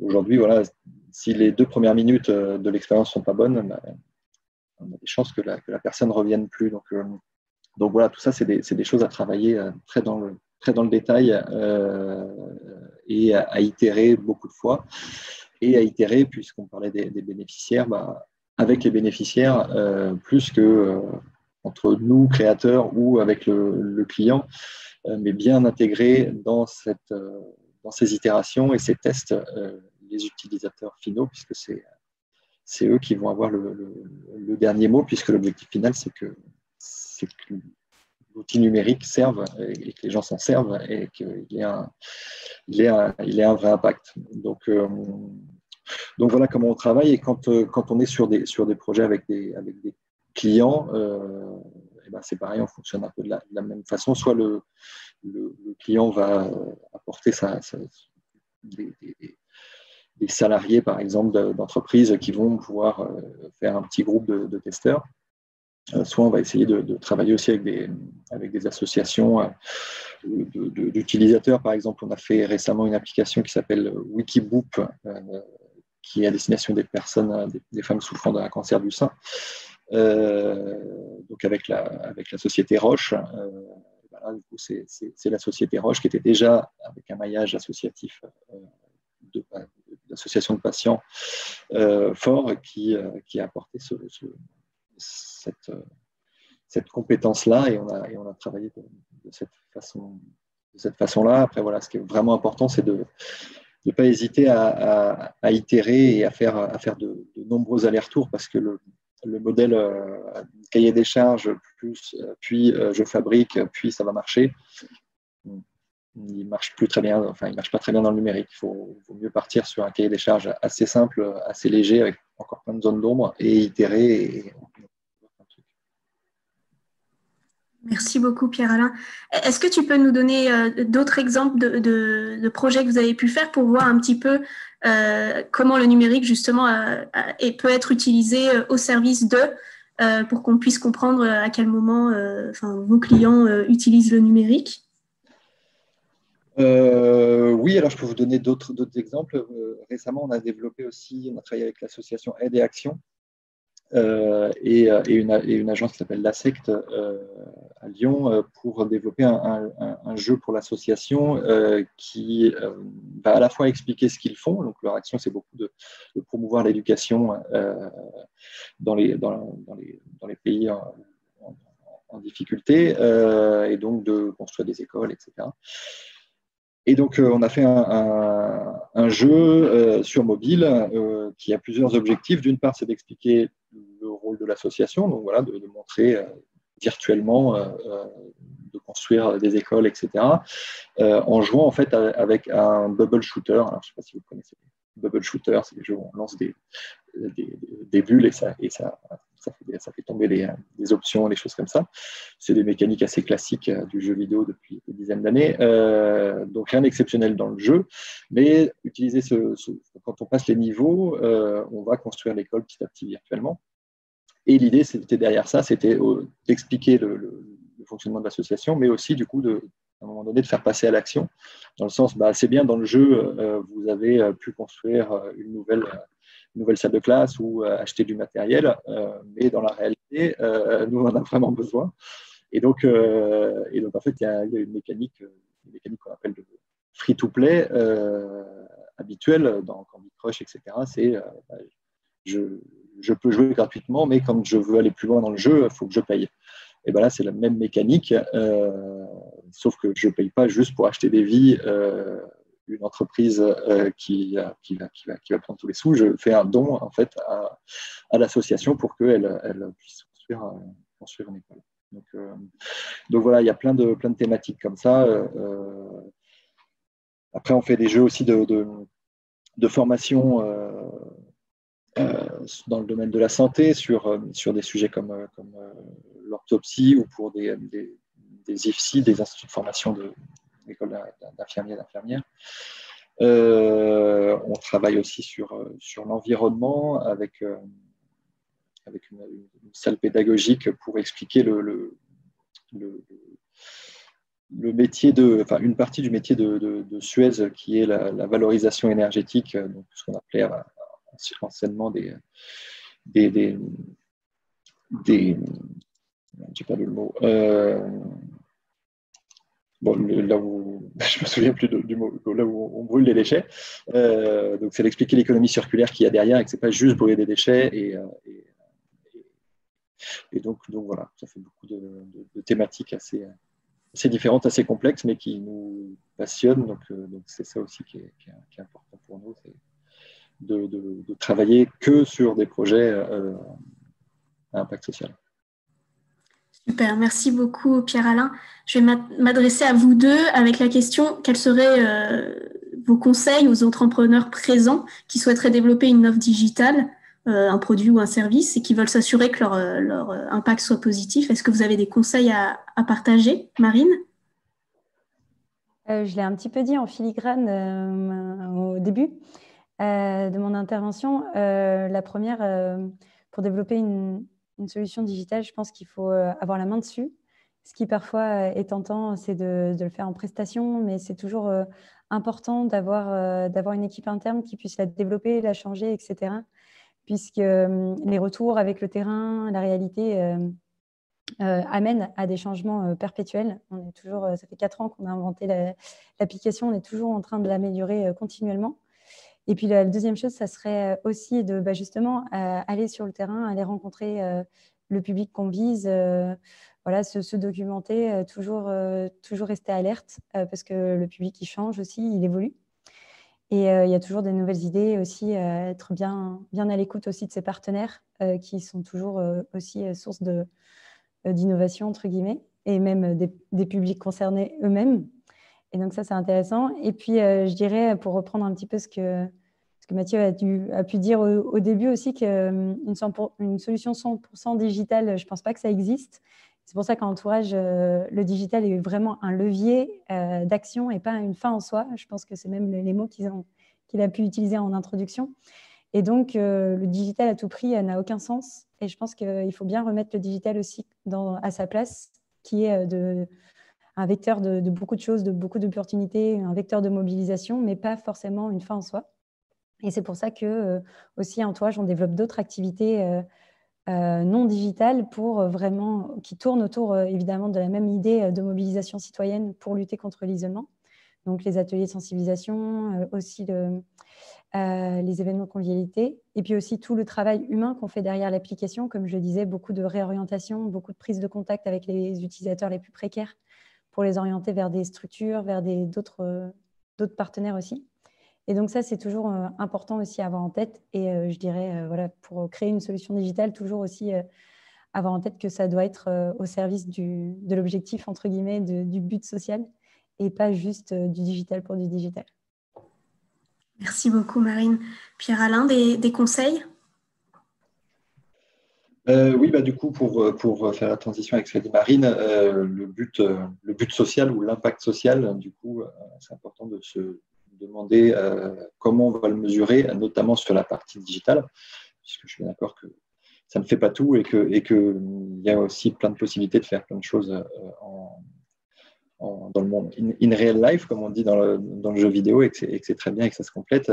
aujourd'hui, voilà, si les 2 premières minutes de l'expérience ne sont pas bonnes, on a des chances que la personne ne revienne plus. Donc voilà, tout ça, c'est des choses à travailler très dans le détail, et à itérer beaucoup de fois. Et à itérer, puisqu'on parlait des bénéficiaires, avec les bénéficiaires, plus que entre nous, créateurs, ou avec le client, mais bien intégrer dans ces itérations et ces tests les utilisateurs finaux, puisque c'est eux qui vont avoir le dernier mot, puisque l'objectif final, c'est que l'outil numérique serve et que les gens s'en servent, et qu'il ait un vrai impact. Donc voilà comment on travaille. Et quand on est sur des projets avec des clients, c'est pareil, on fonctionne un peu de la même façon. Soit le client va apporter des salariés, par exemple, d'entreprises qui vont pouvoir faire un petit groupe de testeurs. Soit on va essayer de travailler aussi avec des associations d'utilisateurs. Par exemple, on a fait récemment une application qui s'appelle Wikiboop, qui est à destination des personnes, des femmes souffrant d'un cancer du sein. Donc avec la société Roche. Du coup, c'est la société Roche qui était déjà avec un maillage associatif d'associations de patients fort, qui a apporté cette compétence-là, et on a travaillé de cette façon-là. Après, voilà, ce qui est vraiment important, c'est de ne pas hésiter à itérer et à faire de nombreux allers-retours, parce que le modèle cahier des charges, puis je fabrique, puis ça va marcher, il marche plus très bien, il marche pas très bien dans le numérique. Il vaut mieux partir sur un cahier des charges assez simple, assez léger, avec encore plein de zones d'ombre, et itérer. Merci beaucoup, Pierre-Alain. Est-ce que tu peux nous donner d'autres exemples de projets que vous avez pu faire pour voir un petit peu comment le numérique, justement, peut être utilisé au service d'eux, pour qu'on puisse comprendre à quel moment vos clients utilisent le numérique? Oui, alors je peux vous donner d'autres exemples. Récemment, on a travaillé avec l'association Aide et Action, et une agence qui s'appelle La Secte à Lyon, pour développer un jeu pour l'association qui va à la fois expliquer ce qu'ils font. Donc leur action, c'est beaucoup de promouvoir l'éducation dans les pays en difficulté, et donc de construire des écoles, etc. Et donc, on a fait un jeu sur mobile qui a plusieurs objectifs. D'une part, c'est d'expliquer le rôle de l'association, donc voilà, de montrer virtuellement, de construire des écoles, etc., en jouant en fait avec un bubble shooter. Alors, je ne sais pas si vous connaissez bubble shooter, c'est des jeux où on lance des bulles et ça fait tomber des options, des choses comme ça. C'est des mécaniques assez classiques du jeu vidéo depuis des dizaines d'années. Donc rien d'exceptionnel dans le jeu, mais utiliser quand on passe les niveaux, on va construire l'école petit à petit virtuellement. Et l'idée, c'était derrière ça, c'était d'expliquer le fonctionnement de l'association, mais aussi du coup à un moment donné de faire passer à l'action, dans le sens, c'est bien dans le jeu, vous avez pu construire une nouvelle salle de classe ou acheter du matériel, mais dans la réalité, nous, on en a vraiment besoin. Et donc en fait, il y a une mécanique qu'on appelle de free-to-play habituelle dans Candy Crush, etc. C'est je peux jouer gratuitement, mais quand je veux aller plus loin dans le jeu, il faut que je paye. Et là, c'est la même mécanique, sauf que je ne paye pas juste pour acheter des vies. Une entreprise qui va prendre tous les sous, je fais un don en fait à l'association pour qu'elle puisse construire une école. Donc voilà, il y a plein de thématiques comme ça. Après, on fait des jeux aussi de formation dans le domaine de la santé sur des sujets comme l'orthopsie ou pour des IFSI, des instituts de formation d'école d'infirmiers et d'infirmières. On travaille aussi sur l'environnement avec une salle pédagogique pour expliquer le métier une partie du métier de Suez qui est la valorisation énergétique, donc ce qu'on appelait anciennement j'ai pas le mot. Là où je me souviens plus du mot, là où on brûle les déchets. Donc c'est d'expliquer l'économie circulaire qu'il y a derrière et que c'est pas juste brûler des déchets et donc voilà, ça fait beaucoup de thématiques assez différentes, assez complexes, mais qui nous passionnent. Donc c'est ça aussi qui est important pour nous, c'est de travailler que sur des projets à impact social. Super, merci beaucoup Pierre-Alain. Je vais m'adresser à vous deux avec la question, quels seraient vos conseils aux entrepreneurs présents qui souhaiteraient développer une offre digitale, un produit ou un service, et qui veulent s'assurer que leur impact soit positif? Est-ce que vous avez des conseils à partager, Marine? Je l'ai un petit peu dit en filigrane au début de mon intervention. La première, pour développer une solution digitale, je pense qu'il faut avoir la main dessus. Ce qui parfois est tentant, c'est de le faire en prestation, mais c'est toujours important d'avoir une équipe interne qui puisse la développer, la changer, etc. Puisque les retours avec le terrain, la réalité amènent à des changements perpétuels. Ça fait 4 ans qu'on a inventé l'application, on est toujours en train de l'améliorer continuellement. Et puis la deuxième chose, ça serait aussi de justement aller sur le terrain, aller rencontrer le public qu'on vise, se documenter, toujours rester alerte parce que le public il change aussi, il évolue. Et il y a toujours des nouvelles idées aussi, être bien à l'écoute aussi de ses partenaires qui sont toujours aussi source d'innovation entre guillemets, et même des publics concernés eux-mêmes. Et donc ça, c'est intéressant. Et puis, je dirais, pour reprendre un petit peu ce que Mathieu a pu dire au début aussi, qu'une solution 100% digitale, je ne pense pas que ça existe. C'est pour ça qu'en entourage, le digital est vraiment un levier d'action et pas une fin en soi. Je pense que c'est même les mots qu'il a pu utiliser en introduction. Et donc, le digital à tout prix n'a aucun sens. Et je pense qu'il faut bien remettre le digital aussi à sa place, qui est un vecteur de beaucoup de choses, de beaucoup d'opportunités, un vecteur de mobilisation, mais pas forcément une fin en soi. Et c'est pour ça que aussi à Entourage, on développe d'autres activités non digitales pour vraiment qui tournent autour évidemment de la même idée de mobilisation citoyenne pour lutter contre l'isolement. Donc les ateliers de sensibilisation, aussi les événements de convivialité, et puis aussi tout le travail humain qu'on fait derrière l'application. Comme je le disais, beaucoup de réorientation, beaucoup de prise de contact avec les utilisateurs les plus précaires pour les orienter vers des structures, vers d'autres partenaires aussi. Et donc ça, c'est toujours important aussi à avoir en tête. Et je dirais, pour créer une solution digitale, toujours aussi avoir en tête que ça doit être au service de l'objectif, entre guillemets, du but social, et pas juste du digital pour du digital. Merci beaucoup, Marine. Pierre-Alain, des conseils? Oui, du coup, pour faire la transition avec ce qu'a dit Marine, le but social ou l'impact social, du coup, c'est important de se demander comment on va le mesurer, notamment sur la partie digitale, puisque je suis d'accord que ça ne fait pas tout et qu'il y a aussi plein de possibilités de faire plein de choses dans le monde in real life, comme on dit dans le jeu vidéo, et que c'est très bien et que ça se complète.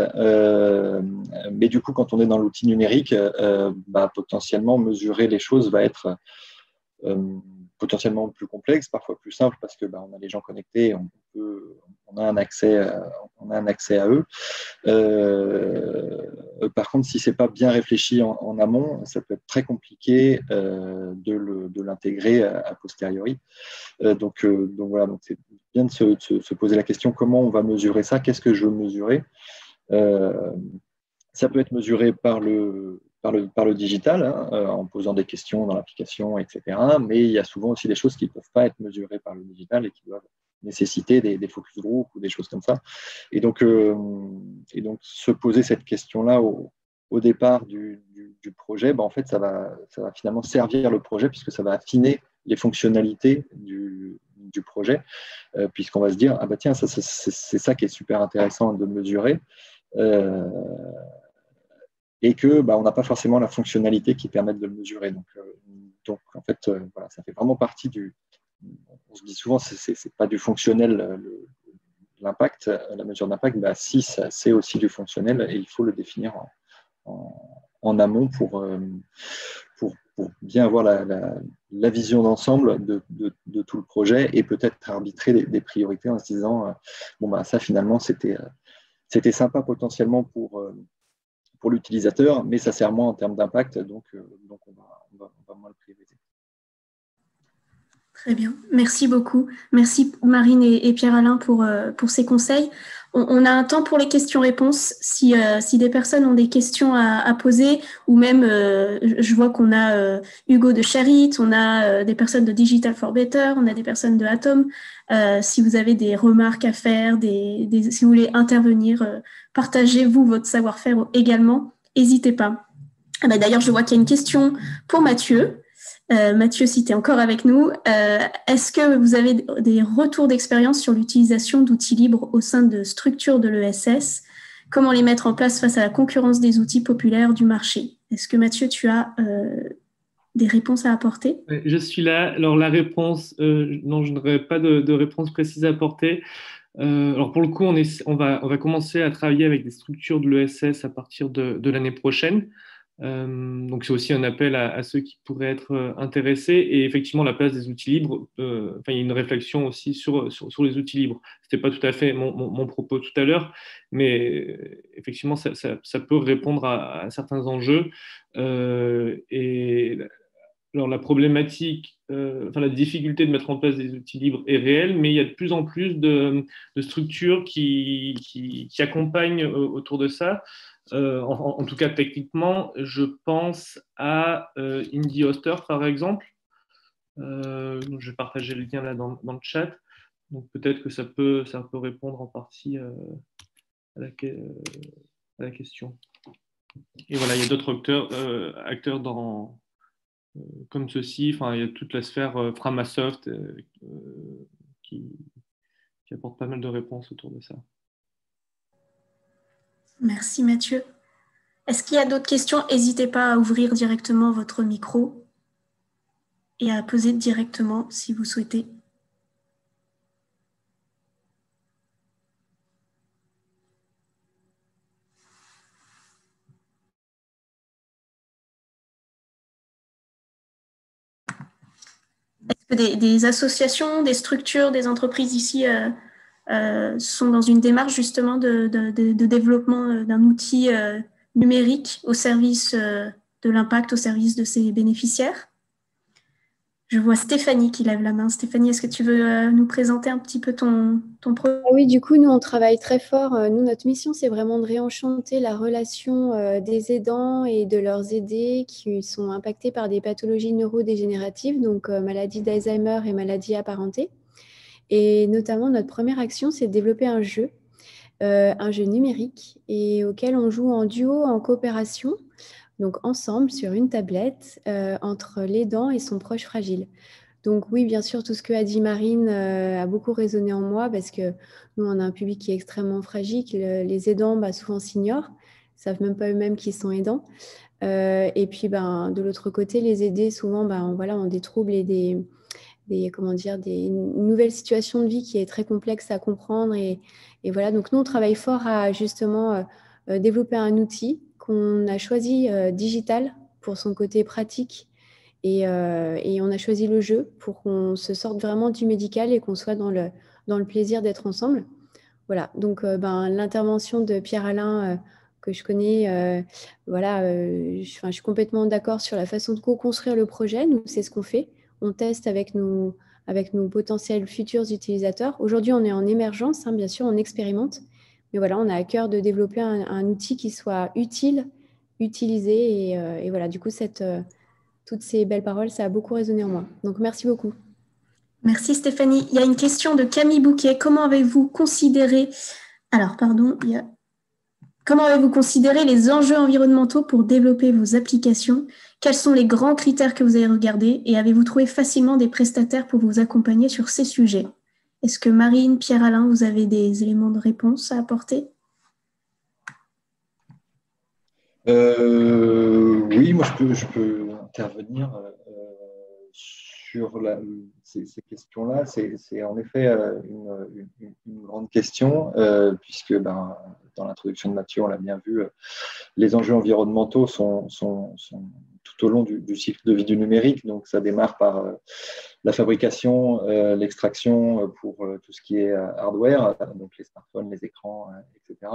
Mais du coup, quand on est dans l'outil numérique, potentiellement, mesurer les choses va être potentiellement plus complexe, parfois plus simple, parce que on a les gens connectés, on a un accès à eux. Par contre, si c'est pas bien réfléchi en amont, ça peut être très compliqué de l'intégrer a posteriori. Donc voilà, c'est bien de se poser la question comment on va mesurer ça, qu'est-ce que je veux mesurer. Ça peut être mesuré par le digital, en posant des questions dans l'application, etc. Mais il y a souvent aussi des choses qui ne peuvent pas être mesurées par le digital et qui doivent nécessiter des focus group ou des choses comme ça. Et donc se poser cette question-là au départ du projet, en fait, ça va finalement servir le projet puisque ça va affiner les fonctionnalités du projet, puisqu'on va se dire, ah tiens, c'est ça qui est super intéressant de mesurer. Et que on n'a pas forcément la fonctionnalité qui permette de le mesurer. Donc en fait, voilà, ça fait vraiment partie on se dit souvent, c'est pas du fonctionnel l'impact, la mesure d'impact. Si, c'est aussi du fonctionnel et il faut le définir en amont pour bien avoir la vision d'ensemble de tout le projet et peut-être arbitrer des priorités en se disant, ça finalement, c'était sympa potentiellement pour l'utilisateur, mais ça sert moins en termes d'impact, donc on va moins le prioriser. Très bien, merci beaucoup. Merci Marine et Pierre-Alain pour ces conseils. On a un temps pour les questions-réponses. Si des personnes ont des questions à poser, ou même, je vois qu'on a Hugo de Charit, on a des personnes de Digital for Better, on a des personnes de Atom. Si vous avez des remarques à faire, si vous voulez intervenir, partagez-vous votre savoir-faire également, n'hésitez pas. D'ailleurs, je vois qu'il y a une question pour Mathieu. Mathieu, si tu es encore avec nous, est-ce que vous avez des retours d'expérience sur l'utilisation d'outils libres au sein de structures de l'ESS? Comment les mettre en place face à la concurrence des outils populaires du marché? Est-ce que Mathieu, tu as des réponses à apporter? Je suis là. Alors la réponse, non, je n'aurais pas de réponse précise à apporter. Alors pour le coup, on va commencer à travailler avec des structures de l'ESS à partir de l'année prochaine. Donc c'est aussi un appel à ceux qui pourraient être intéressés et effectivement la place des outils libres, il y a une réflexion aussi sur les outils libres. C'était pas tout à fait mon propos tout à l'heure, mais effectivement ça peut répondre à certains enjeux et alors la problématique, la difficulté de mettre en place des outils libres est réelle, mais il y a de plus en plus de structures qui accompagnent autour de ça. En tout cas, techniquement, je pense à Indie Hoster, par exemple. Je vais partager le lien là dans le chat. Donc peut-être que ça peut répondre en partie à la question. Et voilà, il y a d'autres acteurs comme ceci. Il y a toute la sphère Framasoft qui apporte pas mal de réponses autour de ça. Merci Mathieu. Est-ce qu'il y a d'autres questions? N'hésitez pas à ouvrir directement votre micro et à poser directement si vous souhaitez. Est-ce que des associations, des structures, des entreprises ici sont dans une démarche justement de développement d'un outil numérique au service de l'impact, au service de ses bénéficiaires? Je vois Stéphanie qui lève la main. Stéphanie, est-ce que tu veux nous présenter un petit peu ton projet? Oui, du coup, nous, on travaille très fort. Nous, notre mission, c'est vraiment de réenchanter la relation des aidants et de leurs aidés qui sont impactés par des pathologies neurodégénératives, donc maladie d'Alzheimer et maladies apparentées. Et notamment, notre première action, c'est de développer un jeu un jeu numérique et auquel on joue en duo, en coopération, donc ensemble sur une tablette entre l'aidant et son proche fragile. Donc oui, bien sûr, tout ce que a dit Marine a beaucoup résonné en moi parce que nous, on a un public qui est extrêmement fragile. Les aidants, souvent s'ignorent, ne savent même pas eux-mêmes qu'ils sont aidants. Et puis, de l'autre côté, les aidés, souvent, ont des troubles et une nouvelle situation de vie qui est très complexe à comprendre. Et voilà, donc nous, on travaille fort à justement développer un outil qu'on a choisi digital pour son côté pratique. Et on a choisi le jeu pour qu'on se sorte vraiment du médical et qu'on soit dans le plaisir d'être ensemble. Voilà, donc l'intervention de Pierre-Alain que je connais, je suis complètement d'accord sur la façon de co-construire le projet. Nous, c'est ce qu'on fait. On teste avec nos potentiels futurs utilisateurs. Aujourd'hui, on est en émergence, bien sûr, on expérimente. Mais voilà, on a à cœur de développer un outil qui soit utile, utilisé. Et voilà, du coup, toutes ces belles paroles, ça a beaucoup résonné en moi. Donc, merci beaucoup. Merci Stéphanie. Il y a une question de Camille Bouquet. Comment avez-vous considéré les enjeux environnementaux pour développer vos applications? Quels sont les grands critères que vous avez regardés et avez-vous trouvé facilement des prestataires pour vous accompagner sur ces sujets? Est-ce que Marine, Pierre-Alain, vous avez des éléments de réponse à apporter? Oui, moi je peux intervenir sur ces questions-là. C'est en effet une grande question, puisque dans l'introduction de Mathieu, on l'a bien vu, les enjeux environnementaux sont tout au long du cycle de vie du numérique. Donc ça démarre par la fabrication, l'extraction pour tout ce qui est hardware, donc les smartphones, les écrans, etc.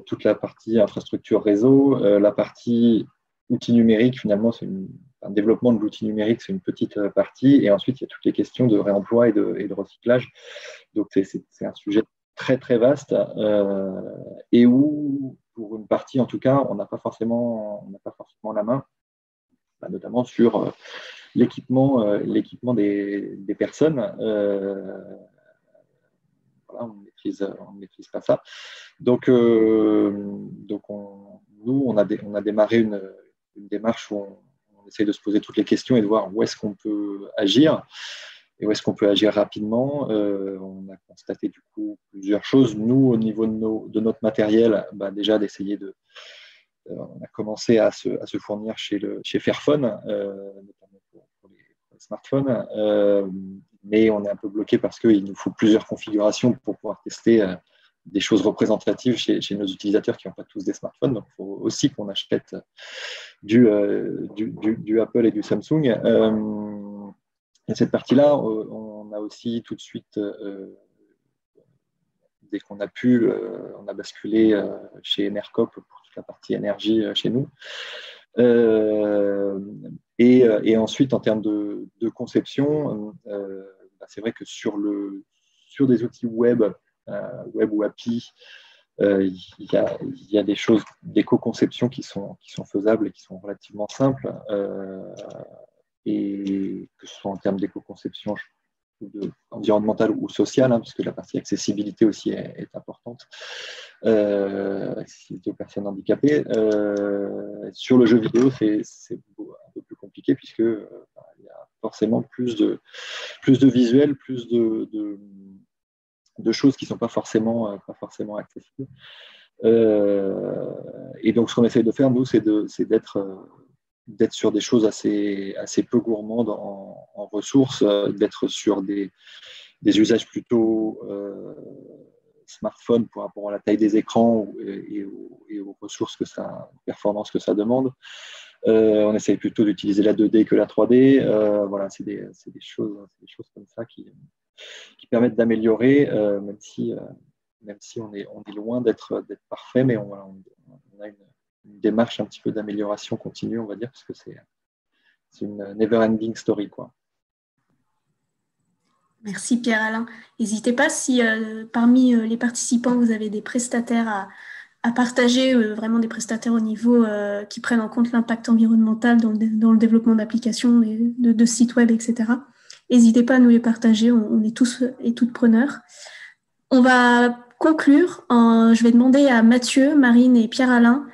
Toute la partie infrastructure réseau, la partie outils numériques, finalement, c'est un développement de l'outil numérique, c'est une petite partie. Et ensuite, il y a toutes les questions de réemploi et de recyclage. Donc, c'est un sujet très, très vaste et où, pour une partie, en tout cas, on n'a pas forcément la main, notamment sur l'équipement des personnes. Voilà, on ne maîtrise pas ça. Donc nous, on a démarré une démarche où on essaye de se poser toutes les questions et de voir où est-ce qu'on peut agir et où est-ce qu'on peut agir rapidement. On a constaté du coup plusieurs choses. Nous, au niveau de notre matériel, déjà d'essayer on a commencé à se fournir chez Fairphone, notamment pour les smartphones, mais on est un peu bloqué parce qu'il nous faut plusieurs configurations pour pouvoir tester des choses représentatives chez nos utilisateurs qui n'ont pas tous des smartphones. Donc, il faut aussi qu'on achète du Apple et du Samsung. Et cette partie-là, on a aussi tout de suite, dès qu'on a pu, on a basculé chez Enercop pour toute la partie énergie chez nous. Et ensuite, en termes de conception, c'est vrai que sur des outils web ou API, il y a des choses, des co-conceptions qui sont faisables et qui sont relativement simples, et que ce soit en termes d'éco-conception environnementale ou sociale, puisque la partie accessibilité aussi est importante, accessibilité aux personnes handicapées. Sur le jeu vidéo, c'est un peu plus compliqué, puisque il y a forcément plus de visuels, plus de choses qui ne sont pas forcément accessibles. Et donc, ce qu'on essaie de faire, nous, c'est d'être sur des choses assez peu gourmandes en ressources, d'être sur des usages plutôt smartphone par rapport à la taille des écrans et aux ressources performances que ça demande. On essaye plutôt d'utiliser la 2D que la 3D. Voilà, c'est des choses comme ça qui permettent d'améliorer, même si on est loin d'être parfait, mais on a une démarche un petit peu d'amélioration continue, on va dire, parce que c'est une never-ending story, quoi. Merci Pierre-Alain. N'hésitez pas si parmi les participants, vous avez des prestataires à partager, vraiment des prestataires au niveau qui prennent en compte l'impact environnemental dans le développement d'applications, et de sites web, etc. N'hésitez pas à nous les partager, on est tous et toutes preneurs. On va conclure, je vais demander à Mathieu, Marine et Pierre-Alain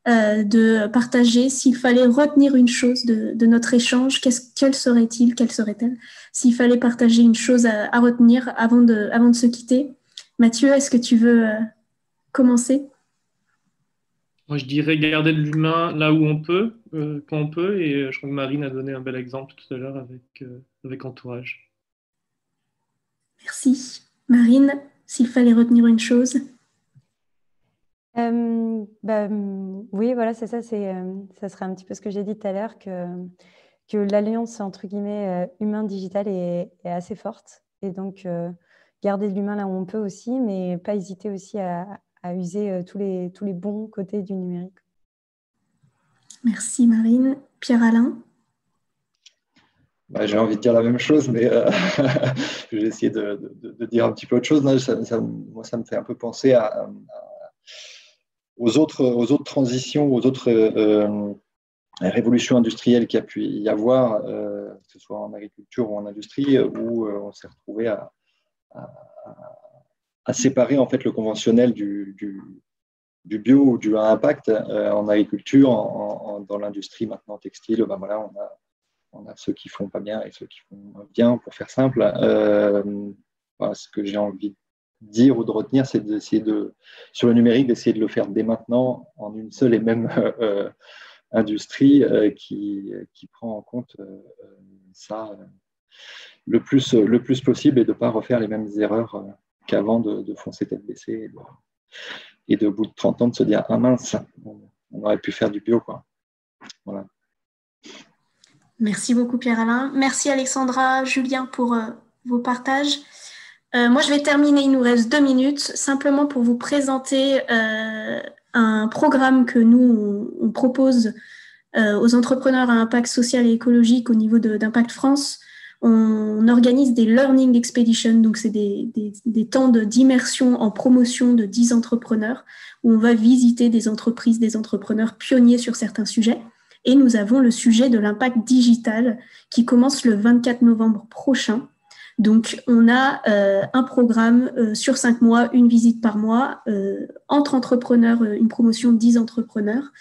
de partager s'il fallait retenir une chose de notre échange, quelle serait-elle? S'il fallait partager une chose à retenir avant de se quitter. Mathieu, est-ce que tu veux commencer? Moi, je dirais garder de l'humain là où on peut, quand on peut, et je crois que Marine a donné un bel exemple tout à l'heure avec Entourage. Merci. Marine, s'il fallait retenir une chose? Oui, voilà, c'est ça. Ça serait un petit peu ce que j'ai dit tout à l'heure, que l'alliance entre guillemets humain-digital est assez forte. Et donc, garder de l'humain là où on peut aussi, mais pas hésiter aussi à user tous les bons côtés du numérique. Merci Marine. Pierre-Alain? J'ai envie de dire la même chose, mais je vais essayer de dire un petit peu autre chose. Moi, ça me fait un peu penser aux autres transitions, aux autres révolutions industrielles qu'il y a pu y avoir, que ce soit en agriculture ou en industrie, où on s'est retrouvé à séparer en fait le conventionnel du bio ou du à impact en agriculture, dans l'industrie maintenant textile. Voilà, on a ceux qui font pas bien et ceux qui font bien, pour faire simple. Ce que j'ai envie de dire ou de retenir, c'est d'essayer sur le numérique, d'essayer de le faire dès maintenant en une seule et même industrie qui prend en compte ça le plus possible, et de ne pas refaire les mêmes erreurs qu'avant, de foncer tête baissée et de bout de 30 ans de se dire « Ah mince, on aurait pu faire du bio, quoi ». Voilà. Merci beaucoup Pierre-Alain. Merci Alexandra, Julien pour vos partages. Moi, je vais terminer, il nous reste 2 minutes, simplement pour vous présenter un programme que nous, on propose aux entrepreneurs à impact social et écologique au niveau d'Impact France. On organise des Learning Expeditions, donc c'est des temps d'immersion en promotion de 10 entrepreneurs, où on va visiter des entreprises, des entrepreneurs pionniers sur certains sujets. Et nous avons le sujet de l'impact digital qui commence le 24 novembre prochain. Donc, on a un programme sur 5 mois, une visite par mois, entre entrepreneurs, une promotion de 10 entrepreneurs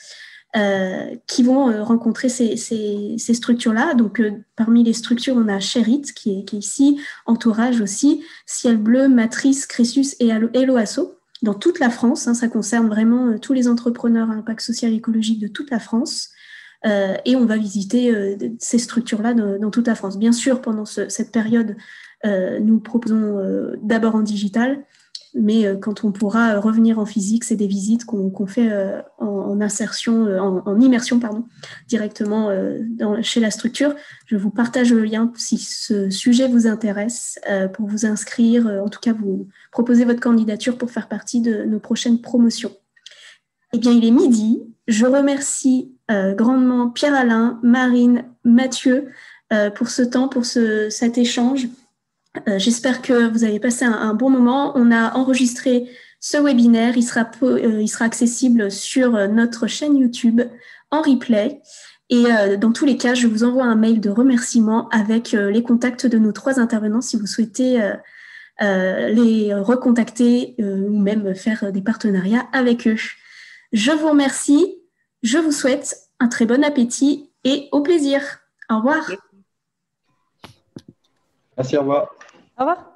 qui vont rencontrer ces structures-là. Donc, parmi les structures, on a Sherit qui est ici, Entourage aussi, Ciel Bleu, Matrice, Crésus et Hello Asso, dans toute la France. Ça concerne vraiment tous les entrepreneurs à impact social et écologique de toute la France. Et on va visiter ces structures-là dans toute la France. Bien sûr, pendant cette période, nous proposons d'abord en digital, mais quand on pourra revenir en physique, c'est des visites qu'on fait en insertion, en immersion, directement chez la structure. Je vous partage le lien si ce sujet vous intéresse pour vous inscrire, en tout cas vous proposer votre candidature pour faire partie de nos prochaines promotions. Eh bien, il est midi. Je remercie grandement Pierre-Alain, Marine, Mathieu pour ce temps, pour cet échange. J'espère que vous avez passé un bon moment. On a enregistré ce webinaire. Il sera accessible sur notre chaîne YouTube en replay. Et dans tous les cas, je vous envoie un mail de remerciement avec les contacts de nos 3 intervenants si vous souhaitez les recontacter ou même faire des partenariats avec eux. Je vous remercie. Je vous souhaite un très bon appétit et au plaisir. Au revoir. Merci, au revoir. Au revoir.